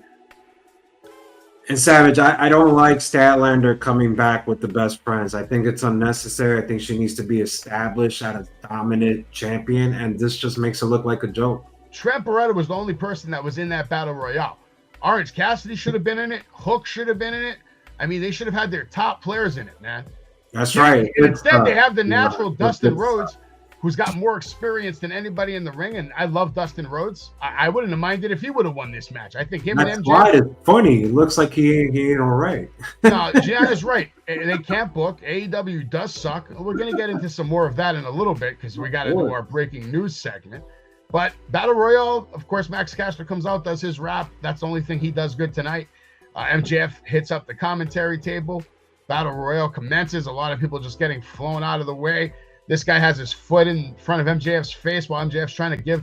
S4: And Savage, I don't like Statlander coming back with the best friends. I think it's unnecessary. I think she needs to be established as a dominant champion, and this just makes it look like a joke.
S3: Trent Beretta was the only person that was in that battle royale. Orange Cassidy should have been in it. Hook should have been in it. I mean, they should have had their top players in it, man.
S4: That's right.
S3: Instead, they have the natural Dustin Rhodes, who's got more experience than anybody in the ring, and I love Dustin Rhodes. I wouldn't have minded if he would have won this match. I think him and MJF.
S4: Why it's funny. It looks like he ain't all right.
S3: No, Gianna's right. They can't book. AEW does suck. We're going to get into some more of that in a little bit because we got to do our breaking news segment. But Battle Royale, of course, Max Caster comes out, does his rap. That's the only thing he does good tonight. MJF hits up the commentary table. Battle Royale commences. A lot of people just getting flown out of the way. This guy has his foot in front of MJF's face while MJF's trying to give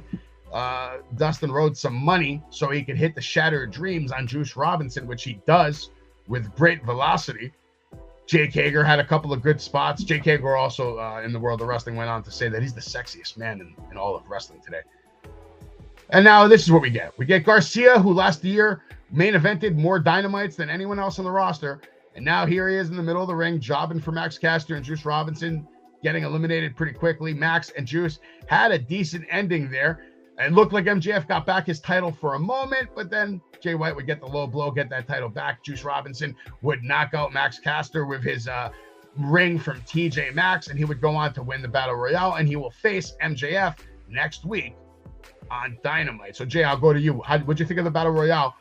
S3: Dustin Rhodes some money so he can hit the Shattered Dreams on Juice Robinson, which he does with great velocity. Jake Hager had a couple of good spots. Jake Hager also in the world of wrestling went on to say that he's the sexiest man in all of wrestling today. And now this is what we get. We get Garcia, who last year main evented more Dynamites than anyone else on the roster. And now here he is in the middle of the ring, jobbing for Max Caster and Juice Robinson, getting eliminated pretty quickly. Max and Juice had a decent ending there. It looked like MJF got back his title for a moment, but then Jay White would get the low blow, get that title back. Juice Robinson would knock out Max Caster with his ring from TJ Maxx, and he would go on to win the Battle Royale, and he will face MJF next week on Dynamite. So, Jay, I'll go to you. What'd you think of the Battle Royale?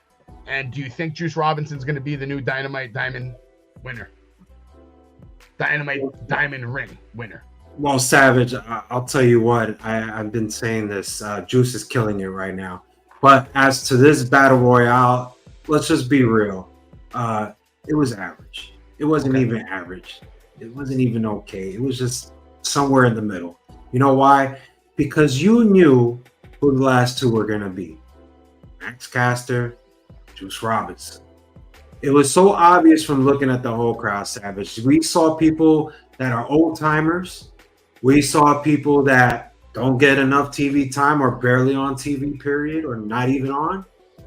S3: And do you think Juice Robinson's going to be the new Dynamite Diamond winner? Dynamite Diamond Ring winner.
S4: Well, Savage, I'll tell you what, I've been saying this. Juice is killing it right now. But as to this Battle Royale, let's just be real. It was average. It wasn't even average. It wasn't even okay. It was just somewhere in the middle. You know why? Because you knew who the last two were going to be. Max Caster, Juice Robinson. It was so obvious from looking at the whole crowd, Savage. We saw people that are old timers. We saw people that don't get enough TV time or barely on TV, period, or not even on,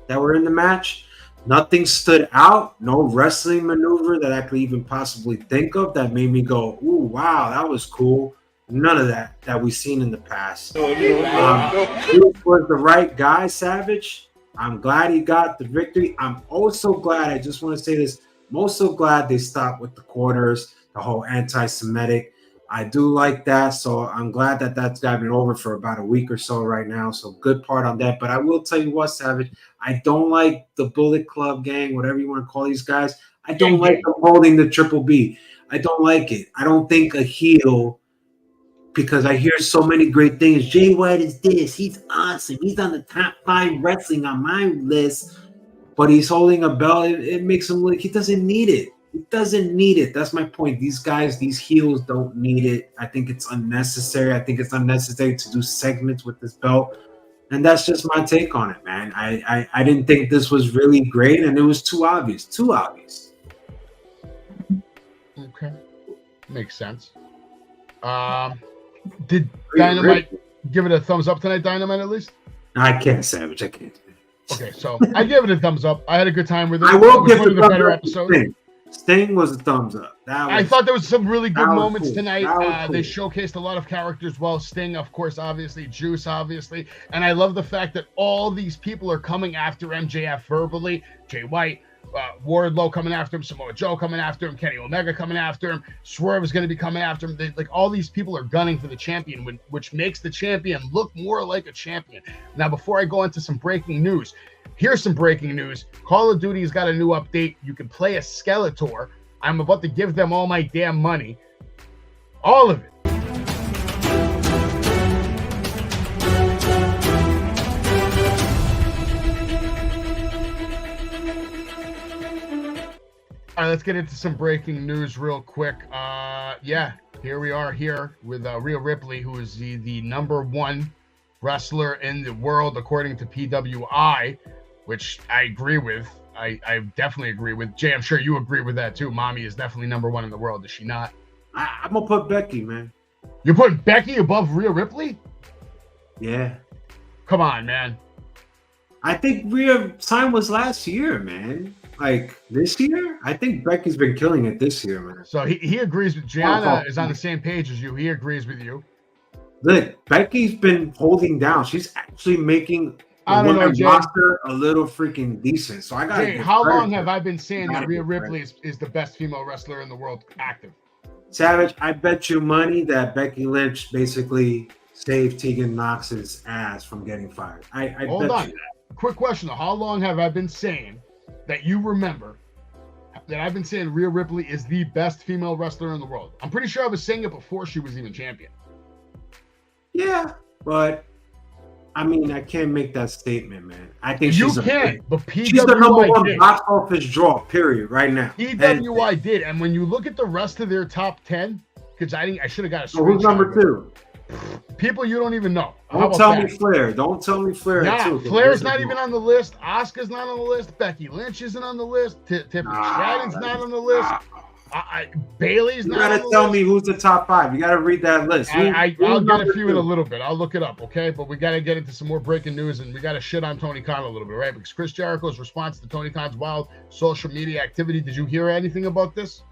S4: that were in the match. Nothing stood out. No wrestling maneuver that I could even possibly think of that made me go, ooh, wow, that was cool. None of that we've seen in the past. He was the right guy, Savage. I'm glad he got the victory. I'm also glad, I just want to say this, I'm also glad they stopped with the corners, the whole anti-Semitic. I do like that, so I'm glad that that's gotten over for about a week or so right now, so good part on that. But I will tell you what, Savage, I don't like the Bullet Club gang, whatever you want to call these guys. I don't like them holding the Triple B. I don't like it. I don't think a heel, because I hear so many great things. Jay White is this. He's awesome. He's on the top 5 wrestling on my list, but he's holding a belt. It makes him look, he doesn't need it. He doesn't need it. That's my point. These guys, these heels don't need it. I think it's unnecessary. I think it's unnecessary to do segments with this belt. And that's just my take on it, man. I didn't think this was really great, and it was too obvious. Too obvious.
S3: Okay. Makes sense. Did Dynamite give it a thumbs up tonight, Dynamite, at least?
S4: I can't, Savage. I can't.
S3: Okay, so I give it a thumbs up. I had a good time with it.
S4: I will give it
S3: a better episode.
S4: Sting was a thumbs up.
S3: I thought there was some really good moments
S4: cool.
S3: tonight.
S4: Cool.
S3: They showcased a lot of characters well. Sting, of course, obviously. Juice, obviously. And I love the fact that all these people are coming after MJF verbally. Jay White, Wardlow coming after him, Samoa Joe coming after him, Kenny Omega coming after him, Swerve is going to be coming after him. All these people are gunning for the champion, which makes the champion look more like a champion. Now, before I go into some breaking news, here's some breaking news. Call of Duty's got a new update. You can play as Skeletor. I'm about to give them all my damn money. All of it. All right, let's get into some breaking news real quick. Yeah, here we are here with Rhea Ripley, who is the number one wrestler in the world, according to PWI, which I agree with. I definitely agree with. Jay, I'm sure you agree with that too. Mommy is definitely number one in the world, is she not?
S4: I'm going to put Becky, man.
S3: You're putting Becky above Rhea Ripley?
S4: Yeah.
S3: Come on, man.
S4: I think Rhea's time was last year, man. Like this year, I think Becky's been killing it this year, man.
S3: So he agrees with Gianna is on the same page as you. He agrees with you.
S4: Look, Becky's been holding down. She's actually making
S3: I don't know, Jay.
S4: roster a little freaking decent. So I got.
S3: Jay, how long have I been saying that Rhea Ripley is the best female wrestler in the world active?
S4: Savage, I bet you money that Becky Lynch basically saved Tegan Knox's ass from getting fired. I
S3: Hold
S4: bet
S3: on.
S4: you that.
S3: Quick question though. How long have I been saying that you remember that I've been saying Rhea Ripley is the best female wrestler in the world? I'm pretty sure I was saying it before she was even champion.
S4: Yeah, but I mean, I can't make that statement, man. I think
S3: You
S4: she's
S3: can, but
S4: she's the number
S3: PWI
S4: one
S3: did.
S4: box office draw, period, right now.
S3: PWI did, and when you look at the rest of their top 10, because I should have got a
S4: So who's number two?
S3: People you don't even know. How
S4: Don't
S3: about
S4: tell
S3: that?
S4: me Flair. Don't tell me Flair.
S3: Nah,
S4: too,
S3: Flair's not even on the list. Asuka's not on the list. Becky Lynch isn't on the list. Tiffany Stratton's not on the list. Bailey's
S4: You
S3: not on
S4: gotta
S3: the
S4: tell
S3: list.
S4: me who's the top five. You gotta read that list.
S3: I'll get a few in a little bit. I'll look it up, okay? But we got to get into some more breaking news, and we got to shit on Tony Khan a little bit, right? Because Chris Jericho's response to Tony Khan's wild social media activity. Did you hear anything about this?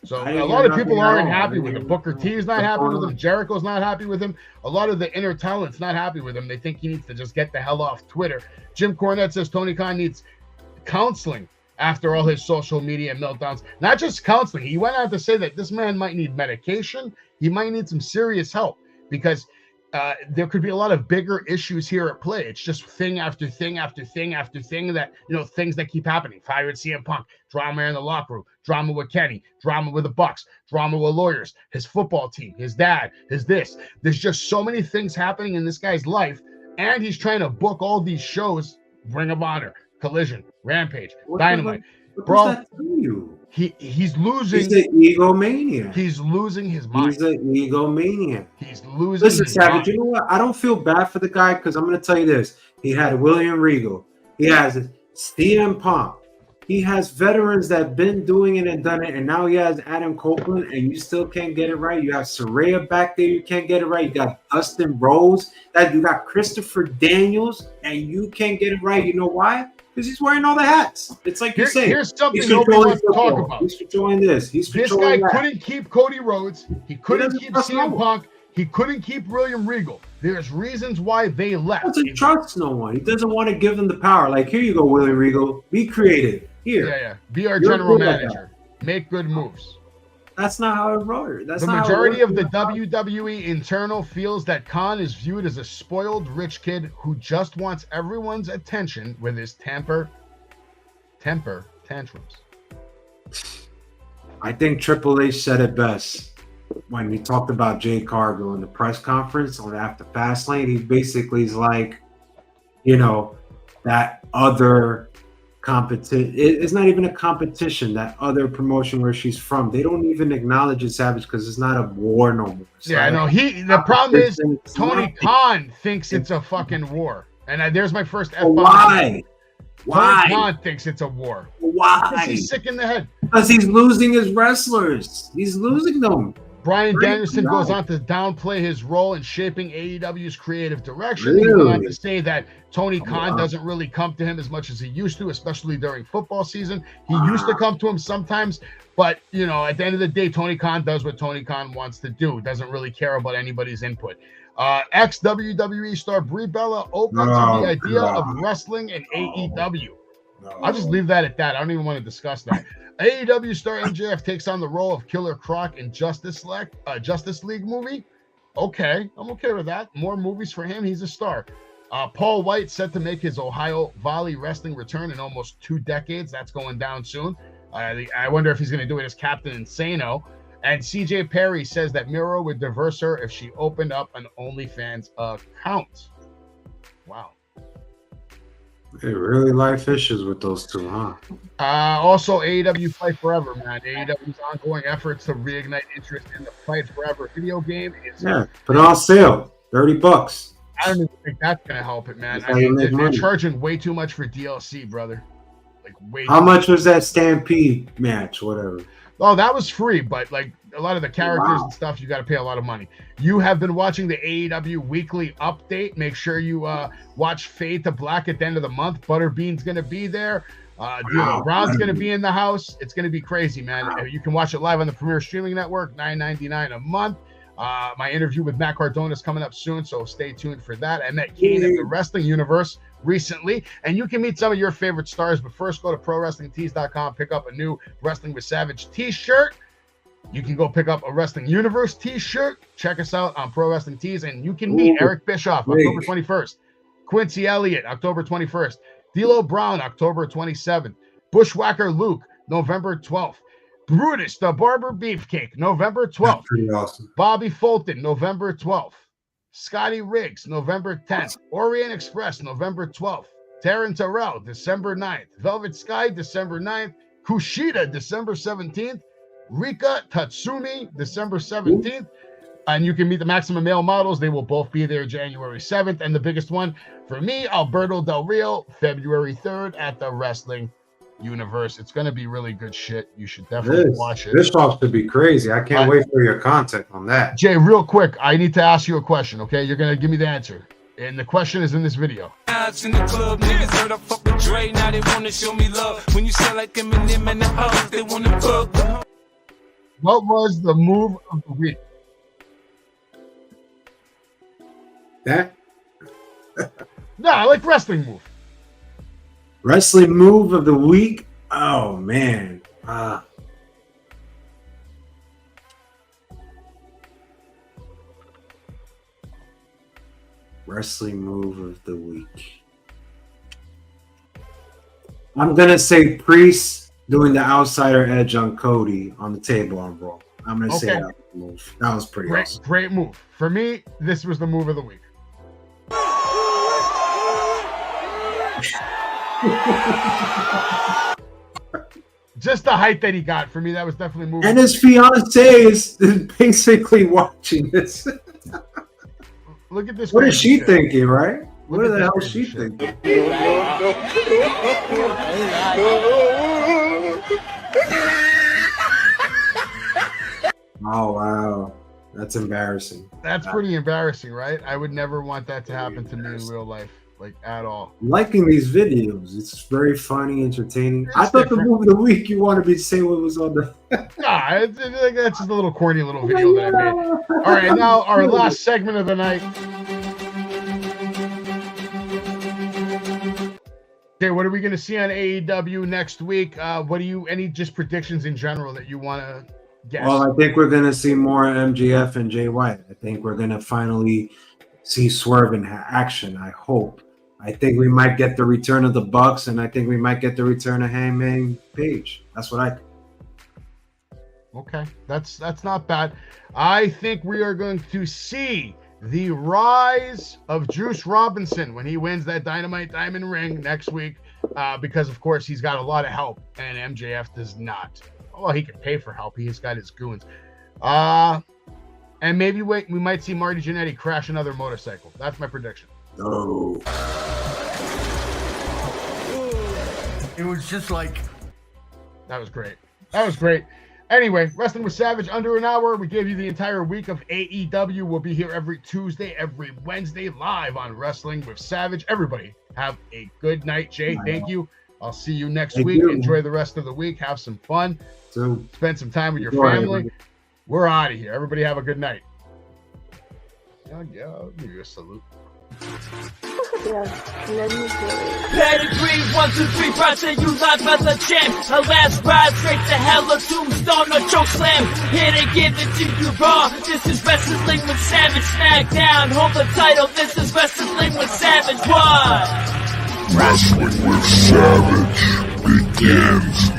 S3: So
S4: I
S3: a
S4: didn't
S3: lot
S4: hear
S3: of people
S4: nothing at
S3: aren't
S4: all.
S3: happy
S4: I
S3: with him.
S4: didn't
S3: Booker
S4: hear
S3: T is not
S4: what's
S3: happy
S4: going
S3: with him.
S4: on.
S3: Jericho's not happy with him. A lot of the inner talent's not happy with him. They think he needs to just get the hell off Twitter. Jim Cornette says Tony Khan needs counseling after all his social media meltdowns. Not just counseling. He went on to say that this man might need medication. He might need some serious help because there could be a lot of bigger issues here at play. It's just thing after thing after thing after thing that, things that keep happening. Fired CM Punk, drama in the locker room, drama with Kenny, drama with the Bucks, drama with lawyers, his football team, his dad, his this. There's just so many things happening in this guy's life, and he's trying to book all these shows, Ring of Honor, Collision, Rampage, Dynamite. Bro, he's losing.
S4: He's an egomaniac.
S3: He's losing his mind.
S4: He's an egomaniac.
S3: He's losing
S4: Listen,
S3: his
S4: Savage,
S3: mind.
S4: you know what? I don't feel bad for the guy because I'm going to tell you this. He had William Regal. He has CM Punk. He has veterans that have been doing it and done it, and now he has Adam Copeland, and you still can't get it right. You have Saraya back there, you can't get it right. You got Dustin Rhodes, you got Christopher Daniels, and you can't get it right. You know why? Because he's wearing all the hats. It's like you're saying.
S3: Here's something
S4: he's
S3: nobody
S4: controlling
S3: wants to talk
S4: football.
S3: about.
S4: He's controlling this. He's
S3: This
S4: controlling
S3: guy
S4: that.
S3: couldn't keep Cody Rhodes. He couldn't
S4: doesn't
S3: keep
S4: trust no
S3: CM
S4: one.
S3: Punk. He couldn't keep William Regal. There's reasons why they left.
S4: He doesn't trust no one. He doesn't want to give them the power. Like, here you go, William Regal. Be creative. Here.
S3: Yeah. Be our
S4: You're
S3: general
S4: good at
S3: manager. Make good moves.
S4: That's not how it worked. That's
S3: The
S4: not
S3: majority
S4: how it
S3: of the
S4: works.
S3: WWE internal feels that Khan is viewed as a spoiled rich kid who just wants everyone's attention with his temper tantrums.
S4: I think Triple H said it best when he talked about Jay Cargill in the press conference on after Fastlane. He basically is like, that other competition. It's not even a competition. That other promotion where she's from, they don't even acknowledge it, Savage, because it's not a war no more. It's
S3: Yeah, I
S4: not
S3: know. The problem is
S4: it's
S3: Tony
S4: nothing.
S3: Khan thinks it's a fucking war. And there's my first F-bomb.
S4: Why?
S3: Tony Khan thinks it's a war. Because
S4: Why?
S3: he's sick in the head.
S4: Because he's losing his wrestlers. He's losing them.
S3: Brian
S4: Right,
S3: Danielson goes
S4: right.
S3: on to downplay his role in shaping AEW's creative direction. He went on to say that Tony Khan doesn't really come to him as much as he used to, especially during football season. He used to come to him sometimes, but, at the end of the day, Tony Khan does what Tony Khan wants to do. Doesn't really care about anybody's input. Ex-WWE star Brie Bella open to the idea of wrestling in AEW. I'll just leave that at that. I don't even want to discuss that. AEW star MJF takes on the role of Killer Croc in Justice League movie. Okay, I'm okay with that. More movies for him. He's a star. Paul White set to make his Ohio Valley wrestling return in almost 2 decades. That's going down soon. I wonder if he's going to do it as Captain Insano. And CJ Perry says that Miro would divorce her if she opened up an OnlyFans account. Wow.
S4: They really life issues with those two, huh?
S3: Also, AEW Fight Forever, man. AEW's ongoing efforts to reignite interest in the Fight Forever video game is
S4: put it on sale, $30.
S3: I don't even think that's gonna help it, man.
S4: That's
S3: I
S4: how you
S3: mean,
S4: make
S3: they're
S4: money.
S3: charging way too much for DLC, brother. Like way.
S4: How
S3: too
S4: much was that Stampede match? Whatever.
S3: Oh, that was free, but like a lot of the characters
S4: Wow.
S3: and stuff, you got to pay a lot of money. You have been watching the AEW weekly update. Make sure you watch Fade to Black at the end of the month. Butterbean's gonna be there. D'Lo Brown's gonna be in the house. It's gonna be crazy, man.
S4: Wow.
S3: You can watch it live on the Premier Streaming Network, $9.99 a month. My interview with Matt Cardona is coming up soon, so stay tuned for that. I met Kane at the Wrestling Universe recently, and you can meet some of your favorite stars. But first, go to ProWrestlingTees.com, pick up a new Wrestling with Savage t-shirt. You can go pick up a Wrestling Universe t-shirt. Check us out on Pro Wrestling Tees, and you can meet Eric Bischoff October 21st, Quincy Elliott October 21st, D'Lo Brown October 27th, Bushwhacker Luke November 12th, Brutus the Barber Beefcake November 12th,
S4: That's pretty awesome.
S3: Bobby Fulton November 12th, Scotty Riggs November 10th, Orient Express November 12th, Taryn Terrell December 9th, Velvet Sky December 9th, Kushida December 17th, Rika Tatsumi December 17th, and you can meet the Maximum Male models. They will both be there January 7th, and the biggest one for me, Alberto Del Rio, February 3rd at the Wrestling Universe. It's going to be really good shit. You should definitely watch it.
S4: This off to be crazy. I can't wait for your content on that.
S3: Jay, real quick, I need to ask you a question, okay? You're going to give me the answer. And the question is in this video.
S5: In the club, niggas heard I fuck with Dre, now they wanna show me love. When you sound like Eminem and the hoes, they wanna fuck.
S3: What was the move of the week?
S4: That
S3: No, I like wrestling move.
S4: wrestling move of the week. Oh man. Wrestling move of the week. I'm gonna say Priest doing the outsider edge on Cody on the table on Raw. I'm gonna say
S3: Okay.
S4: that was the move. That was pretty
S3: Great,
S4: awesome.
S3: great move. For me, this was the move of the week. Just the height that he got, for me, that was definitely moving.
S4: And his fiance is basically watching this.
S3: Look at this.
S4: What is
S3: crazy
S4: she
S3: shit.
S4: thinking, right? What
S3: Look
S4: the
S3: at
S4: hell
S3: this
S4: is she
S3: crazy shit.
S4: thinking? Oh wow, that's embarrassing.
S3: That's pretty embarrassing, right? I would never want that to happen to me in real life, like at all.
S4: I'm liking these videos. It's very funny, entertaining. I thought
S3: different.
S4: the move of the week you wanted me to say what was on the.
S3: Nah, that's just a little corny little video that I made. All right, now our last segment of the night. Okay, what are we going to see on AEW next week? What do you, any just predictions in general that you want to guess?
S4: Well, I think we're gonna see more MJF and Jay White. I think we're gonna finally see Swerve in action. I hope. I think we might get the return of the Bucks, and I think we might get the return of Hangman Page. That's what I think.
S3: Okay, that's not bad. I think we are going to see the rise of Juice Robinson when he wins that Dynamite Diamond ring next week, because of course he's got a lot of help and MJF does not. Well, he can pay for help. He's got his goons. And maybe we might see Marty Jannetty crash another motorcycle. That's my prediction.
S4: Oh,
S6: It was just like
S3: That was great. That was great. Anyway, Wrestling with Savage, under an hour. We gave you the entire week of AEW. We'll be here every Tuesday, every Wednesday, live on Wrestling with Savage. Everybody, have a good night. Jay, thank you. I'll see you next
S4: Thank
S3: week.
S4: you.
S3: Enjoy the rest of the week. Have some fun.
S4: so
S3: Spend some time with your
S4: Enjoy,
S3: family.
S4: everybody.
S3: We're out of here. Everybody have a good night. Yeah, I'll give you a salute.
S1: Pedigree, 1, 2, 3, project you live as a champ. A last ride straight to hell, a tombstone, a choke slam. Here to give it to you raw. This is Wrestling with Savage. SmackDown, hold the title. This is Wrestling with Savage. What?
S2: Wrestling with Savage begins